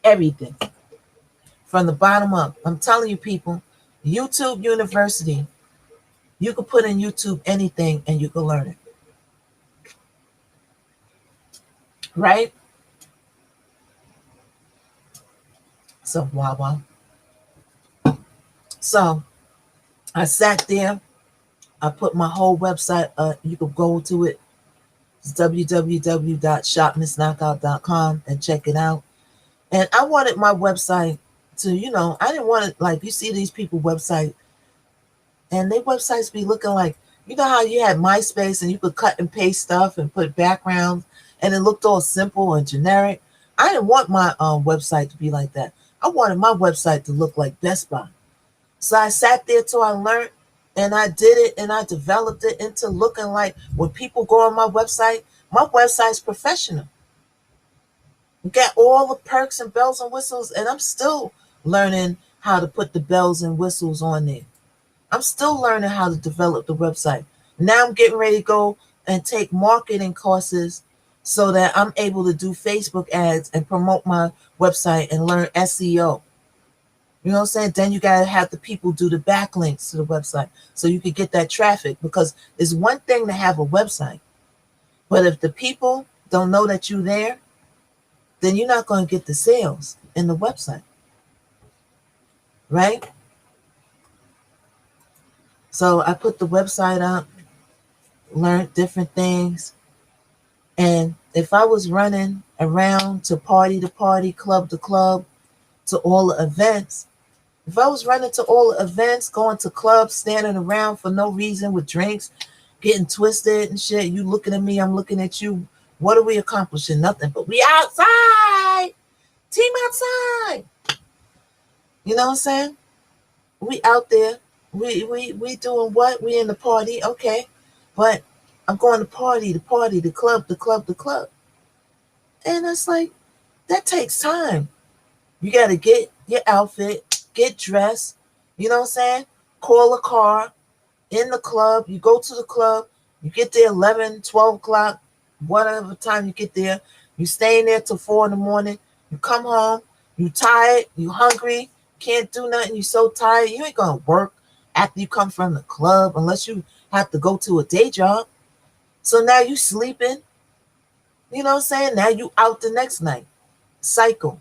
Everything. From the bottom up. I'm telling you, people, YouTube University, you can put in YouTube anything and you can learn it. Right? So, wow. So, I sat there. I put my whole website, you can go to it. It's www.shopmissknockout.com and check it out. And I wanted my website to, I didn't want it like you see these people website and their websites be looking like, you know how you had MySpace and you could cut and paste stuff and put backgrounds and it looked all simple and generic. I didn't want my website to be like that. I wanted my website to look like Best Buy. So I sat there till I learned and I did it and I developed it into looking like when people go on my website's professional. You got all the perks and bells and whistles, and I'm still learning how to put the bells and whistles on there. I'm still learning how to develop the website. Now I'm getting ready to go and take marketing courses so that I'm able to do Facebook ads and promote my website and learn SEO. You know what I'm saying? Then you gotta have the people do the backlinks to the website so you can get that traffic. Because it's one thing to have a website, but if the people don't know that you're there, then you're not going to get the sales in the website, right? So I put the website up, learned different things, and if I was running around to party, club to club, to all the events, if I was running to all the events, going to clubs, standing around for no reason with drinks, getting twisted and shit, you looking at me, I'm looking at you, what are we accomplishing? Nothing, but we outside, team outside. You know what I'm saying? We out there. We doing what? We in the party, okay. But I'm going to party, the club, the club, the club. And it's like, that takes time. You got to get your outfit, get dressed, you know what I'm saying? Call a car in the club. You go to the club, you get there 11, 12 o'clock, whatever time you get there. You stay in there till 4 in the morning. You come home, you tired, you hungry, can't do nothing. You so tired, you ain't going to work after you come from the club unless you have to go to a day job. So now you sleeping, you know what I'm saying? Now you out the next night. Cycle.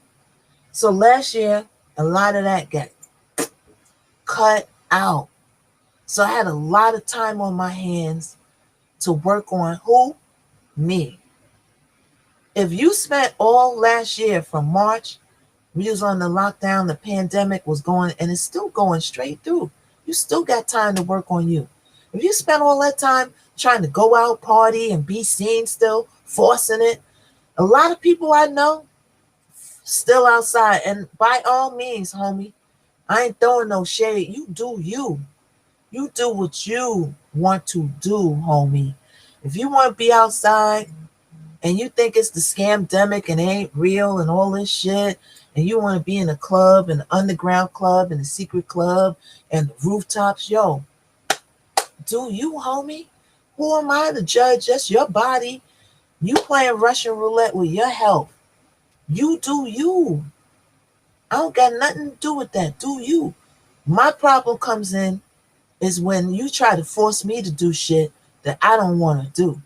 So last year, a lot of that got cut out. So I had a lot of time on my hands to work on who? Me. If you spent all last year from March, we was on the lockdown, the pandemic was going, and it's still going straight through. You still got time to work on you. If you spent all that time trying to go out, party, and be seen still, forcing it, a lot of people I know still outside. And by all means, homie, I ain't throwing no shade. You do you. You do what you want to do, homie. If you want to be outside and you think it's the scamdemic and it ain't real and all this shit, and you want to be in a club, an underground club, and a secret club, and rooftops, yo, do you, homie? Who am I to judge? Just your body. You playing Russian roulette with your health. You do you. I don't got nothing to do with that. Do you? My problem comes in is when you try to force me to do shit that I don't want to do.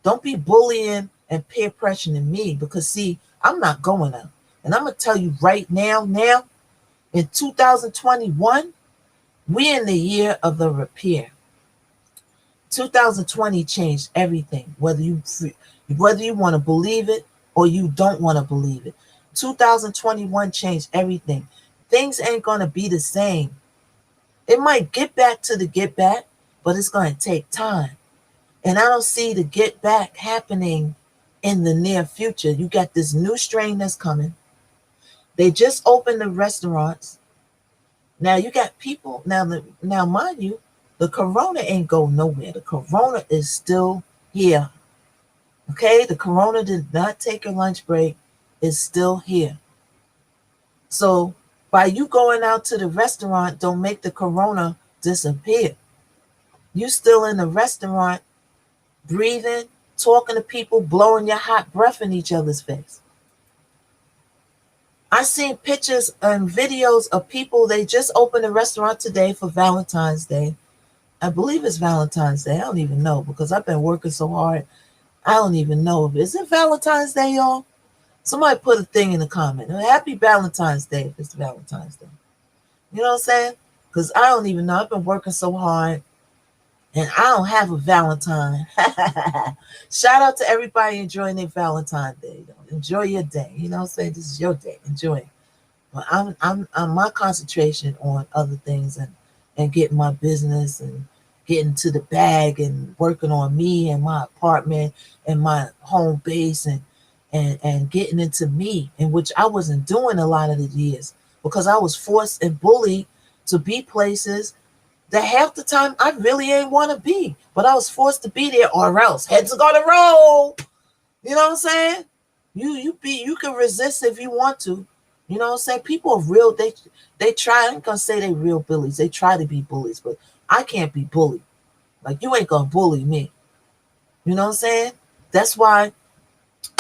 Don't be bullying and peer pressuring me, because see, I'm not going out. And I'm going to tell you right now, in 2021, we're in the year of the repair. 2020 changed everything, whether you want to believe it or you don't want to believe it. 2021 changed everything. Things ain't going to be the same. It might get back to the get back, but it's going to take time. And I don't see the get back happening in the near future. You got this new strain that's coming. They just opened the restaurants. Now you got people, now mind you, the corona ain't go nowhere. The corona is still here. Okay? The corona did not take a lunch break. It's still here. So by you going out to the restaurant, don't make the corona disappear. You still in the restaurant, breathing, talking to people, blowing your hot breath in each other's face. I seen pictures and videos of people, they just opened a restaurant today for Valentine's Day. I believe it's Valentine's Day. I don't even know, because I've been working so hard. I don't even know if is it Valentine's Day, y'all? Somebody put a thing in the comment. Happy Valentine's Day if it's Valentine's Day. You know what I'm saying? Because I don't even know. I've been working so hard and I don't have a Valentine. Shout out to everybody enjoying their Valentine's Day. Enjoy your day. You know what I'm saying? This is your day. Enjoy it. But I'm my concentration on other things and getting my business and getting to the bag and working on me and my apartment and my home base and getting into me, in which I wasn't doing a lot of the years because I was forced and bullied to be places that half the time I really ain't want to be, but I was forced to be there, or else heads are gonna roll. You know what I'm saying? You can resist if you want to. You know what I'm saying? People are real. They try. I ain't gonna say they real bullies. They try to be bullies, but I can't be bullied. Like, you ain't gonna bully me. You know what I'm saying? That's why,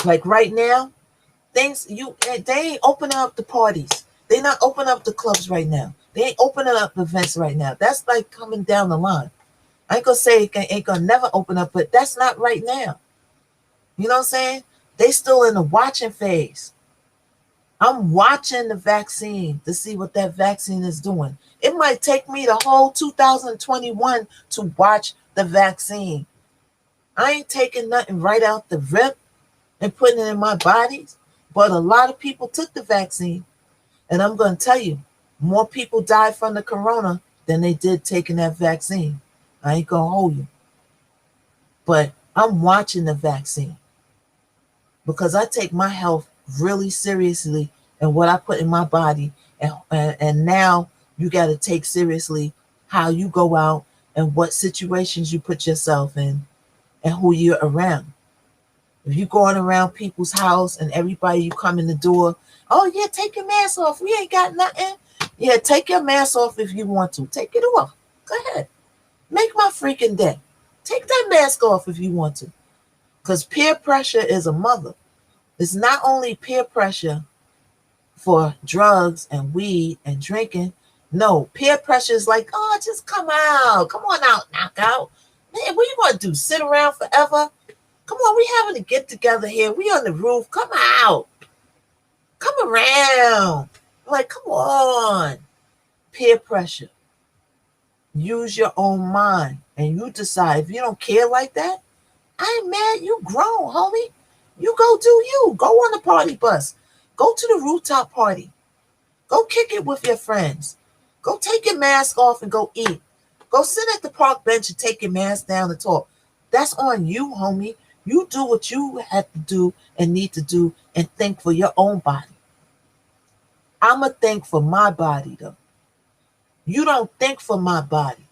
like right now, they ain't opening up the parties. They They're not opening up the clubs right now. They ain't opening up events right now. That's like coming down the line. I ain't gonna say it ain't gonna never open up, but that's not right now. You know what I'm saying? They still in the watching phase. I'm watching the vaccine to see what that vaccine is doing. It might take me the whole 2021 to watch the vaccine. I ain't taking nothing right out the rip and putting it in my body, but a lot of people took the vaccine. And I'm going to tell you, more people died from the corona than they did taking that vaccine. I ain't going to hold you. But I'm watching the vaccine because I take my health really seriously and what I put in my body. And now you got to take seriously how you go out and what situations you put yourself in and who you're around. If you're going around people's house and everybody you come in the door, oh yeah, take your mask off. We ain't got nothing. Yeah, take your mask off if you want to. Take it off. Go ahead. Make my freaking day. Take that mask off if you want to. Because peer pressure is a mother. It's not only peer pressure for drugs and weed and drinking. No, peer pressure is like, oh, just come out. Come on out, knock out. Man, what you want to do? Sit around forever? Come on, we having a get together here. We on the roof. Come out. Come around. Like, come on. Peer pressure. Use your own mind. And you decide. If you don't care like that, I ain't mad. You grown, homie. You go do you. Go on the party bus. Go to the rooftop party. Go kick it with your friends. Go take your mask off and go eat. Go sit at the park bench and take your mask down and talk. That's on you, homie. You do what you have to do and need to do and think for your own body. I'm going to think for my body, though. You don't think for my body.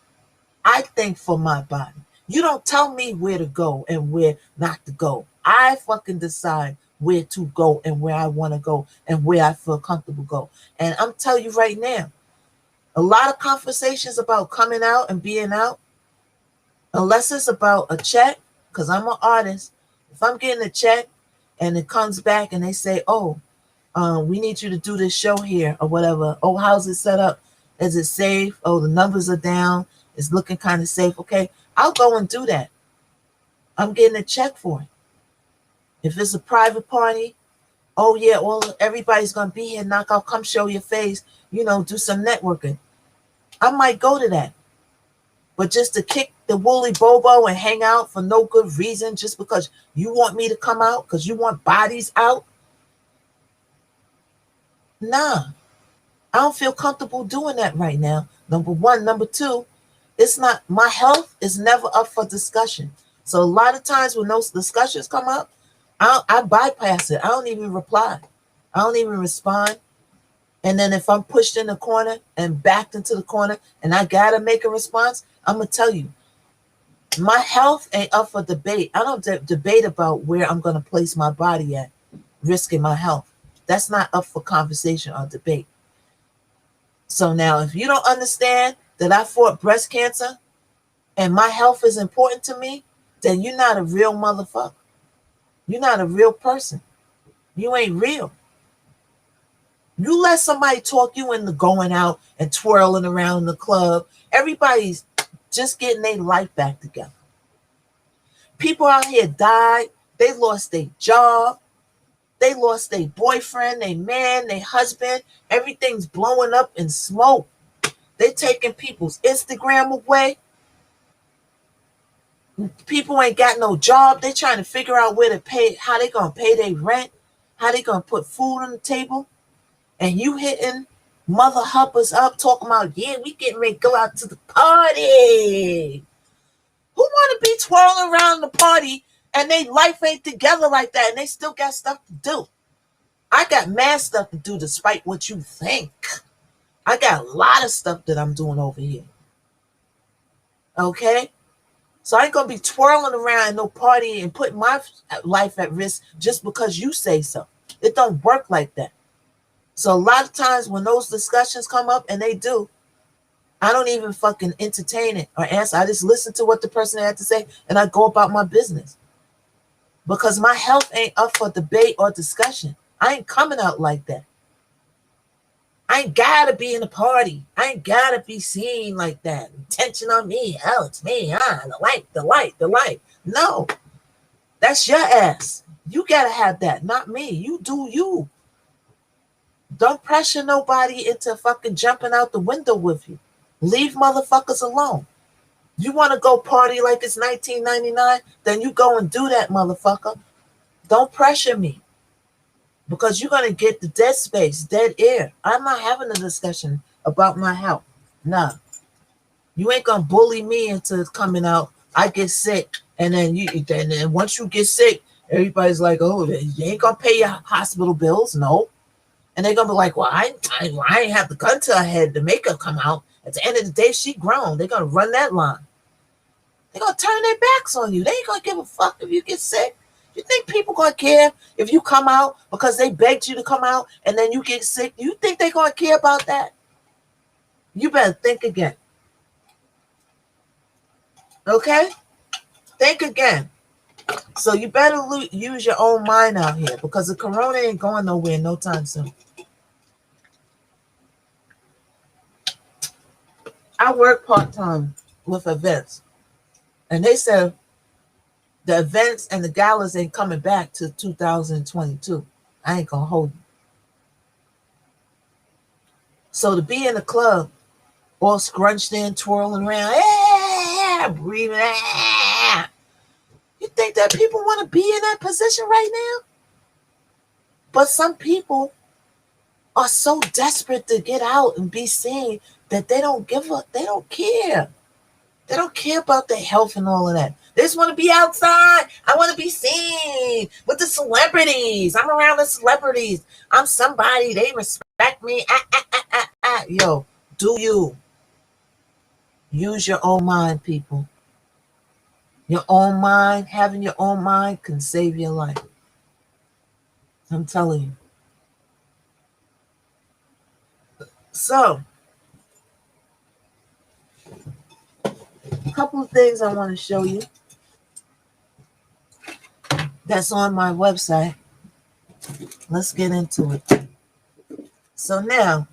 I think for my body. You don't tell me where to go and where not to go. I fucking decide where to go and where I want to go and where I feel comfortable go. And I'm telling you right now, a lot of conversations about coming out and being out, unless it's about a check, because I'm an artist. If I'm getting a check and it comes back and they say, oh, we need you to do this show here or whatever. Oh, how's it set up? Is it safe? Oh, the numbers are down. It's looking kind of safe. Okay, I'll go and do that. I'm getting a check for it. If it's a private party, oh yeah, well, everybody's going to be here. Knock out, come show your face, do some networking. I might go to that. But just to kick the woolly bobo and hang out for no good reason, just because you want me to come out, because you want bodies out, nah. I don't feel comfortable doing that right now. Number one. Number two, it's not, my health is never up for discussion. So a lot of times when those discussions come up, I bypass it. I don't even reply. I don't even respond. And then if I'm pushed in the corner and backed into the corner and I got to make a response, I'm going to tell you, my health ain't up for debate. I don't debate about where I'm going to place my body at, risking my health. That's not up for conversation or debate. So now, if you don't understand that I fought breast cancer and my health is important to me, then you're not a real motherfucker. You're not a real person. You ain't real. You let somebody talk you into going out and twirling around the club. Everybody's just getting their life back together. People out here died. They lost their job. They lost their boyfriend, their man, their husband. Everything's blowing up in smoke. They taking people's Instagram away. People ain't got no job. They trying to figure out where to pay, how they gonna pay their rent, how they gonna put food on the table. And you hitting mother hubbers up talking about, yeah, we getting ready to go out to the party. Who want to be twirling around the party and they life ain't together like that and they still got stuff to do? I got mad stuff to do despite what you think. I got a lot of stuff that I'm doing over here. Okay? So I ain't going to be twirling around in no party and putting my life at risk just because you say so. It don't work like that. So a lot of times when those discussions come up, and they do, I don't even fucking entertain it or answer. I just listen to what the person had to say and I go about my business. Because my health ain't up for debate or discussion. I ain't coming out like that. I ain't gotta be in a party. I ain't gotta be seen like that. Attention on me. Oh, it's me. The light, the light, the light. No, that's your ass. You gotta have that, not me. You do you. Don't pressure nobody into fucking jumping out the window with you. Leave motherfuckers alone. You want to go party like it's 1999? Then you go and do that, motherfucker. Don't pressure me because you're going to get the dead space, dead air. I'm not having a discussion about my health. Nah. You ain't going to bully me into coming out. I get sick. And then once you get sick, everybody's like, oh, you ain't going to pay your hospital bills. No. And they're going to be like, well, I ain't have the gun to her head to make her come out. At the end of the day, she grown. They're going to run that line. They're going to turn their backs on you. They ain't going to give a fuck if you get sick. You think people going to care if you come out because they begged you to come out and then you get sick? You think they're going to care about that? You better think again. Okay? Think again. So you better use your own mind out here because the corona ain't going nowhere no time soon. I work part-time with events. And they said the events and the galas ain't coming back to 2022. I ain't going to hold you. So to be in a club, all scrunched in, twirling around, breathing, you think that people want to be in that position right now? But some people are so desperate to get out and be seen that they don't give up. They don't care. They don't care about their health and all of that. They just want to be outside. I want to be seen with the celebrities. I'm around the celebrities. I'm somebody. They respect me. Yo, do you. Use your own mind, people. Your own mind, having your own mind can save your life. I'm telling you. So, a couple of things I want to show you that's on my website. Let's get into it. So now,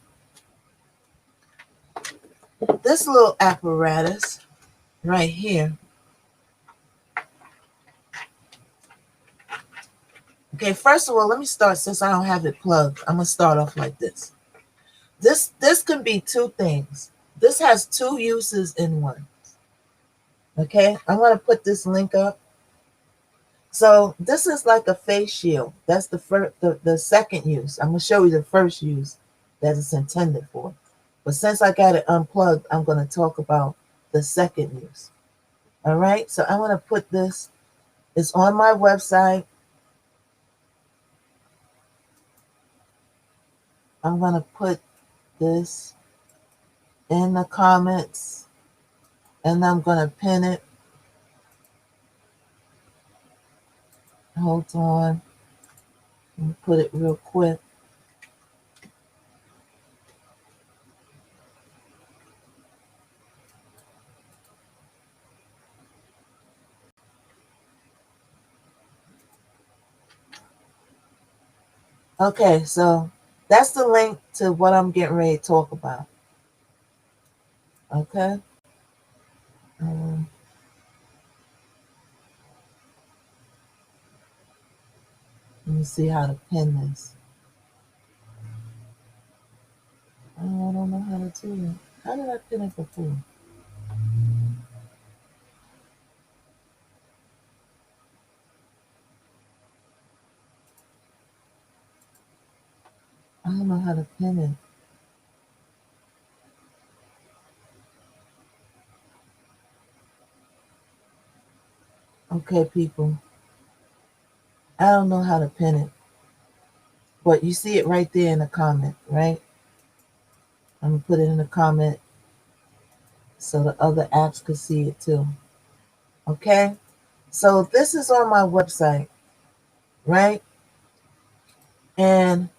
this little apparatus right here. Okay, first of all, let me start since I don't have it plugged. I'm going to start off like this. This can be two things. This has two uses in one. Okay, I'm going to put this link up. So this is like a face shield. That's the second use. I'm going to show you the first use that it's intended for. But since I got it unplugged, I'm going to talk about the second use. All right, so I'm going to put this. It's on my website. I'm going to put this in the comments and I'm going to pin it. Hold on. Let me put it real quick. Okay, so that's the link to what I'm getting ready to talk about. Okay. Let me see how to pin this. I don't know how to do it. How did I pin it before? I don't know how to pin it. Okay, people. I don't know how to pin it. But you see it right there in the comment, right? I'm going to put it in the comment so the other apps could see it too. Okay? So this is on my website, right? And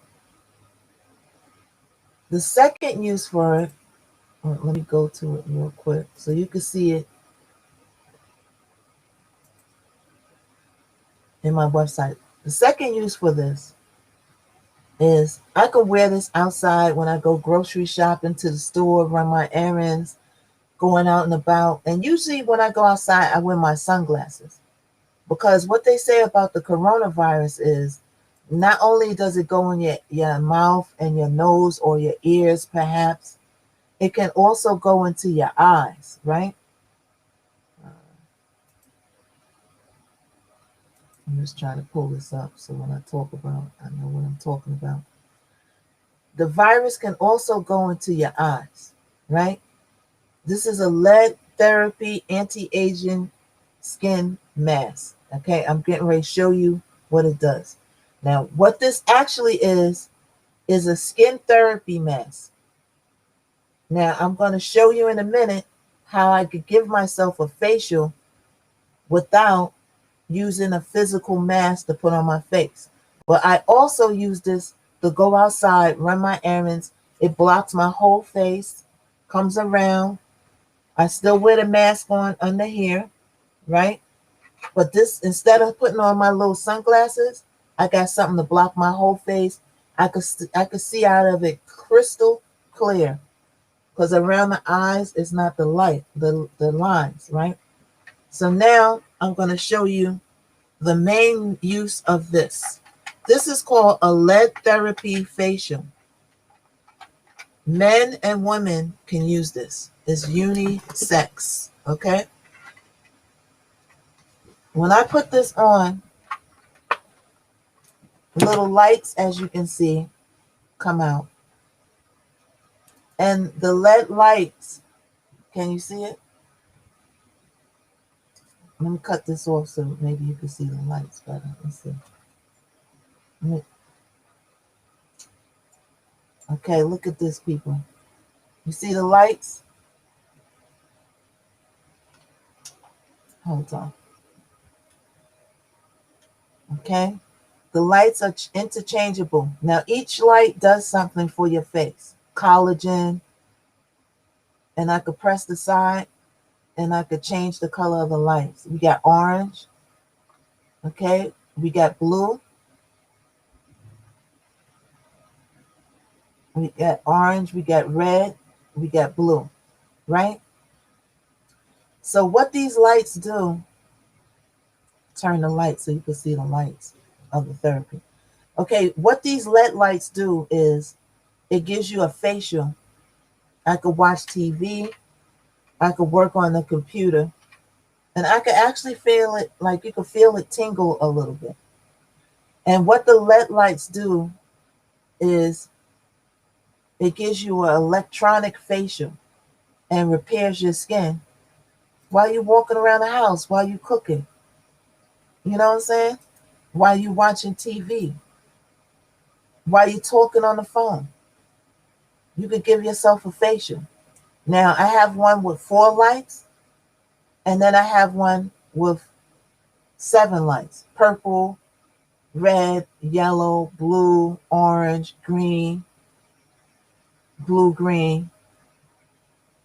the second use for it, let me go to it real quick so you can see it in my website. The second use for this is I can wear this outside when I go grocery shopping, to the store, run my errands, going out and about. And usually when I go outside, I wear my sunglasses, because what they say about the coronavirus is not only does it go in your mouth and your nose or your ears, perhaps, it can also go into your eyes, right? I'm just trying to pull this up so when I talk about, I know what I'm talking about. The virus can also go into your eyes, right? This is a lead therapy anti-aging skin mask. Okay, I'm getting ready to show you what it does. Now, what this actually is a skin therapy mask. Now, I'm going to show you in a minute how I could give myself a facial without using a physical mask to put on my face. But I also use this to go outside, run my errands. It blocks my whole face, comes around. I still wear the mask on under here, right? But this, instead of putting on my little sunglasses, I got something to block my whole face. I could see out of it crystal clear, because around the eyes is not the light, the lines, right? So now I'm going to show you the main use of this. This is called a lead therapy facial. Men and women can use this. It's unisex, okay? When I put this on, little lights, as you can see, come out. And the LED lights, can you see it? Let me cut this off so maybe you can see the lights better. Let's see. Okay, look at this, people. You see the lights? Hold on. Okay. The lights are interchangeable. Now, each light does something for your face. Collagen, and I could press the side, and I could change the color of the lights. We got orange. Okay. We got blue. We got orange. We got red. We got blue. Right? So what these lights do, turn the light so you can see the lights of the therapy. Okay, what these LED lights do is it gives you a facial. I could watch TV, I could work on the computer, and I could actually feel it, like you could feel it tingle a little bit. And what the LED lights do is it gives you an electronic facial and repairs your skin while you're walking around the house, while you're cooking. You know what I'm saying? While you're watching TV, while you're talking on the phone. You could give yourself a facial. Now, I have one with 4 lights, and then I have one with 7 lights: purple, red, yellow, blue, orange, green, blue, green,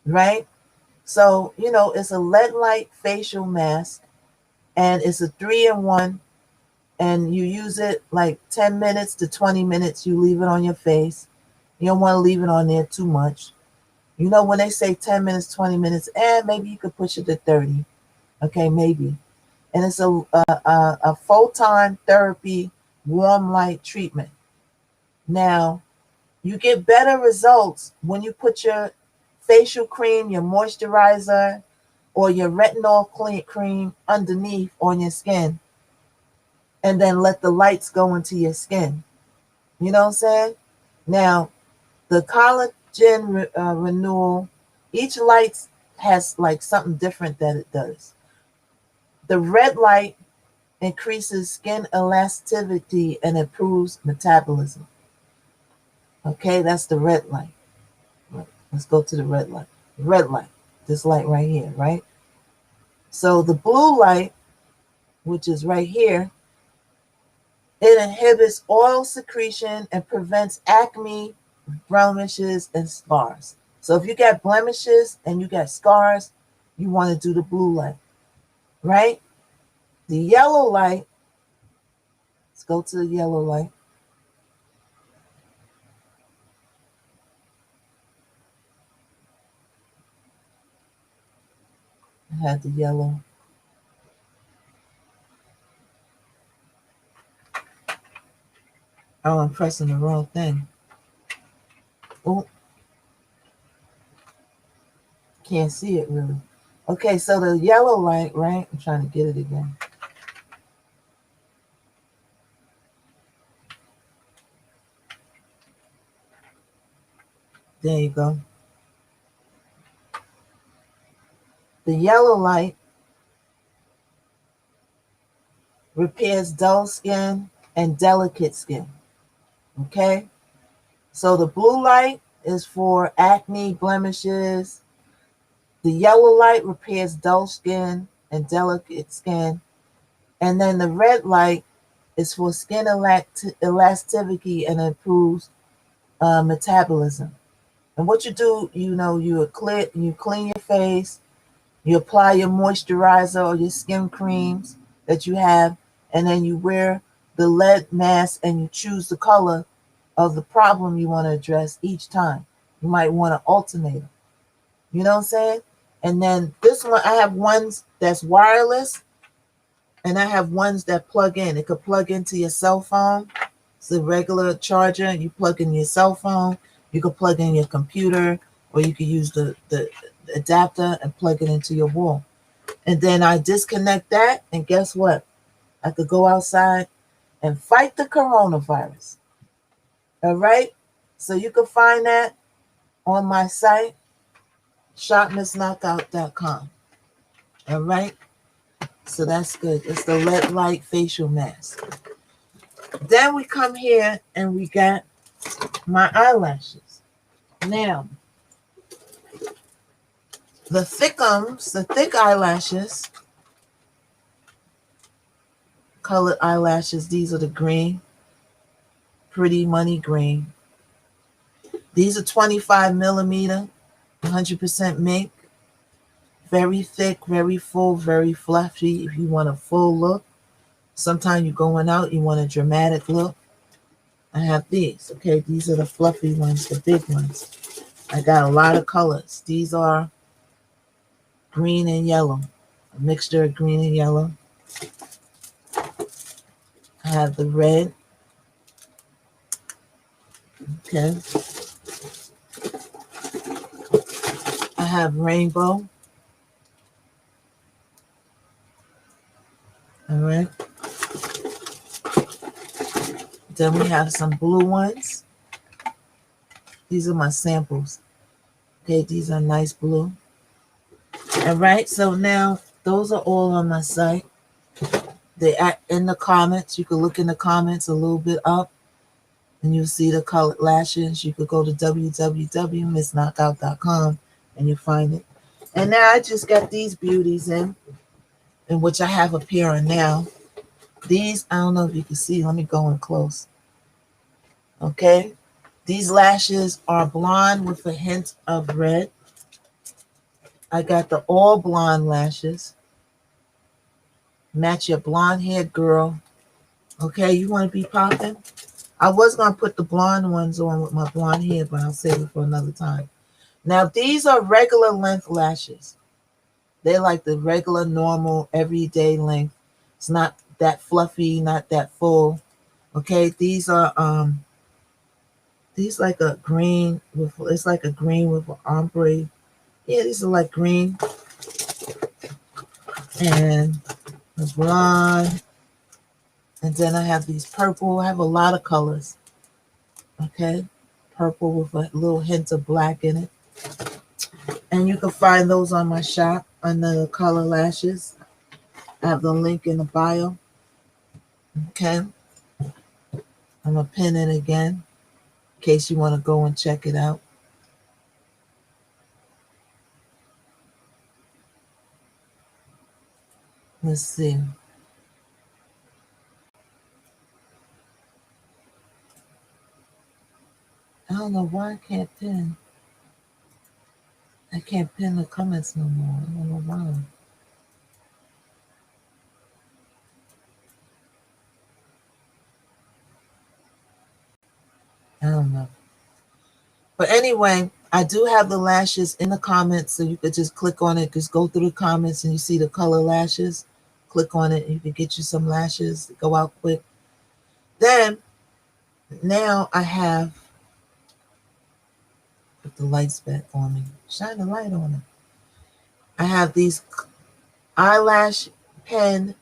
right? So, it's a LED light facial mask, and it's a 3-in-1, and you use it like 10 minutes to 20 minutes. You leave it on your face. You don't want to leave it on there too much. When they say 10 minutes, 20 minutes, maybe you could push it to 30. Okay, maybe. And it's a full-time therapy warm light treatment. Now, you get better results when you put your facial cream, your moisturizer, or your retinol cream underneath on your skin, and then let the lights go into your skin. You know what I'm saying? Now, the collagen renewal, each light has like something different that it does. The red light increases skin elasticity and improves metabolism. Okay, that's the red light. Let's go to the red light. Red light, this light right here, right? So the blue light, which is right here, it inhibits oil secretion and prevents acne, blemishes, and scars. So if you got blemishes and you got scars, you want to do the blue light, right? The yellow light, let's go to the yellow light. I had the yellow. Oh, I'm pressing the wrong thing. Oh, can't see it really. Okay, so the yellow light, right? I'm trying to get it again. There you go. The yellow light repairs dull skin and delicate skin. Okay? So the blue light is for acne, blemishes. The yellow light repairs dull skin and delicate skin. And then the red light is for skin elasticity and improves metabolism. And what you do, you clean your face, you apply your moisturizer or your skin creams that you have, and then you wear the lead mask and you choose the color of the problem you want to address each time. You might want to alternate them. You know what I'm saying? And then this one, I have ones that's wireless, and I have ones that plug in. It could plug into your cell phone. It's a regular charger. You plug in your cell phone. You could plug in your computer, or you could use the adapter and plug it into your wall. And then I disconnect that, and guess what? I could go outside and fight the coronavirus. All right? So you can find that on my site, shopmissknockout.com. All right? So that's good. It's the LED light facial mask. Then we come here and we got my eyelashes. Now, the thick eyelashes, colored eyelashes, these are the green, pretty money green. These are 25 millimeter, 100% mink. Very thick, very full, very fluffy. If you want a full look, sometimes you're going out, you want a dramatic look. I have these. Okay, these are the fluffy ones, the big ones. I got a lot of colors. These are green and yellow, a mixture of green and yellow. I have the red. Okay. I have rainbow. All right. Then we have some blue ones. These are my samples. Okay, these are nice blue. All right, so now those are all on my site. They are in the comments. You can look in the comments a little bit up and you'll see the colored lashes. You could go to www.missknockout.com and you'll find it. And now I just got these beauties in which I have a pair on now. These, I don't know if you can see. Let me go in close. Okay. These lashes are blonde with a hint of red. I got the all blonde lashes. Match your blonde haired girl. Okay, you want to be popping? I was going to put the blonde ones on with my blonde hair, but I'll save it for another time. Now, these are regular length lashes. They're like the regular, normal, everyday length. It's not that fluffy, not that full. Okay, these are these like a green with, it's like a green with an ombre. Yeah, these are like green and a blonde. And then I have these purple. I have a lot of colors. Okay, purple with a little hint of black in it. And you can find those on my shop under the color lashes. I have the link in the bio. Okay, I'm gonna pin it again in case you want to go and check it out. Let's see. I don't know why I can't pin. I can't pin the comments no more. I don't know why. I don't know. But anyway, I do have the lashes in the comments, so you could just click on it. Just go through the comments and you see the color lashes. Click on it and you can get you some lashes to go out quick. Then, now I have, put the lights back on me. Shine the light on it. I have these eyelash pen,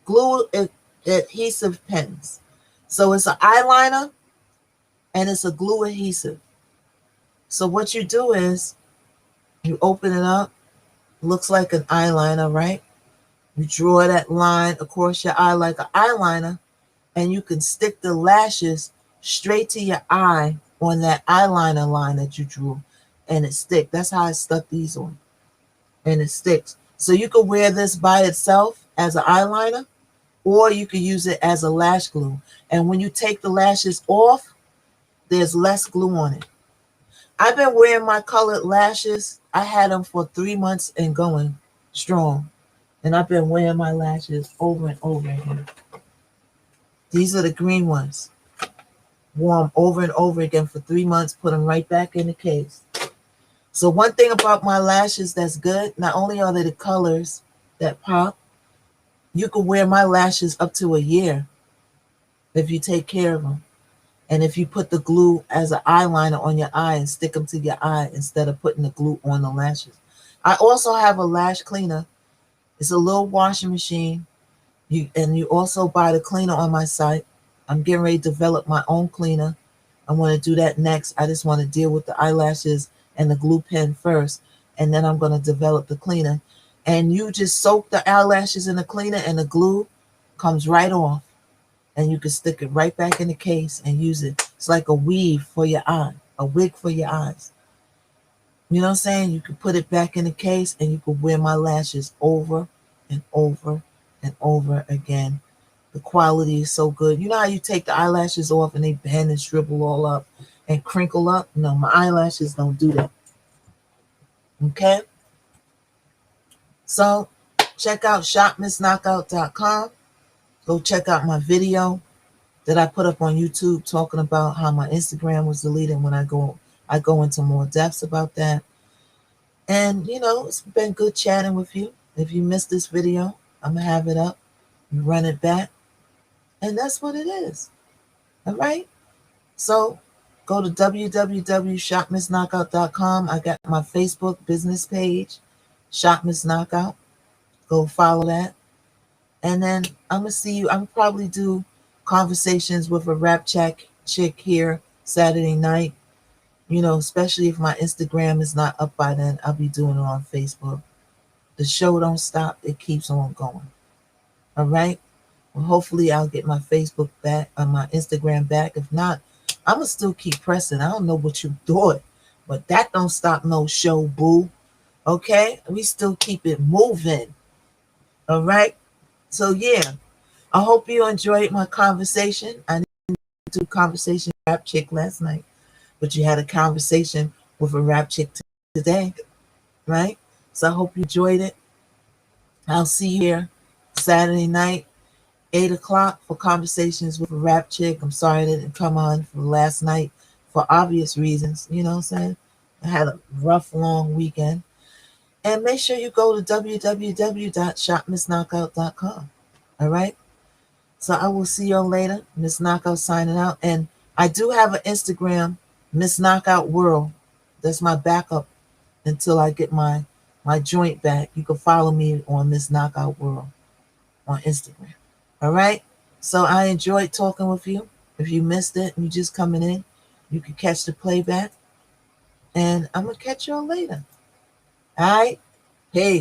glue adhesive pens. So it's an eyeliner and it's a glue adhesive. So what you do is you open it up. Looks like an eyeliner, right? You draw that line across your eye like an eyeliner, and you can stick the lashes straight to your eye on that eyeliner line that you drew, and it sticks. That's how I stuck these on, and it sticks. So you could wear this by itself as an eyeliner, or you could use it as a lash glue. And when you take the lashes off, there's less glue on it. I've been wearing my colored lashes. I had them for 3 months and going strong. And I've been wearing my lashes over and over again. These are the green ones. Wore them over and over again for 3 months, put them right back in the case. So one thing about my lashes that's good, not only are they the colors that pop, you can wear my lashes up to a year if you take care of them. And if you put the glue as an eyeliner on your eye and stick them to your eye instead of putting the glue on the lashes. I also have a lash cleaner. It's a little washing machine. You also buy the cleaner on my site. I'm getting ready to develop my own cleaner. I want to do that next. I just want to deal with the eyelashes and the glue pen first, and then I'm going to develop the cleaner. And you just soak the eyelashes in the cleaner and the glue comes right off. And you can stick it right back in the case and use it. It's like a weave for your eye, a wig for your eyes. You know what I'm saying? You can put it back in the case and you can wear my lashes over and over and over again. The quality is so good. You know how you take the eyelashes off and they bend and shrivel all up and crinkle up? No, my eyelashes don't do that. Okay? So check out shopmissknockout.com. Go check out my video that I put up on YouTube talking about how my Instagram was deleted. When I go into more depths about that. And it's been good chatting with you. If you missed this video, I'm gonna have it up, run it back, and that's what it is. All right. So go to www.shopmissknockout.com. I got my Facebook business page, Shop Miss Knockout. Go follow that. And then I'm gonna see you. I'm probably do conversations with a rap chick here Saturday night. Especially if my Instagram is not up by then, I'll be doing it on Facebook. The show don't stop; it keeps on going. All right. Well, hopefully I'll get my Facebook back, my Instagram back. If not, I'm gonna still keep pressing. I don't know what you thought, but that don't stop no show, boo. Okay, we still keep it moving. All right. So yeah. I hope you enjoyed my conversation. I didn't do conversation with a rap chick last night, but you had a conversation with a rap chick today, right? So I hope you enjoyed it. I'll see you here Saturday night, 8 o'clock for conversations with a rap chick. I'm sorry I didn't come on for last night for obvious reasons. You know what I'm saying? I had a rough, long weekend. And make sure you go to www.shopmissknockout.com. All right? So I will see y'all later. Miss Knockout signing out. And I do have an Instagram, Miss Knockout World. That's my backup until I get my joint back. You can follow me on Miss Knockout World on Instagram. All right? So I enjoyed talking with you. If you missed it and you just coming in, you can catch the playback. And I'm going to catch y'all later. All right? Hey.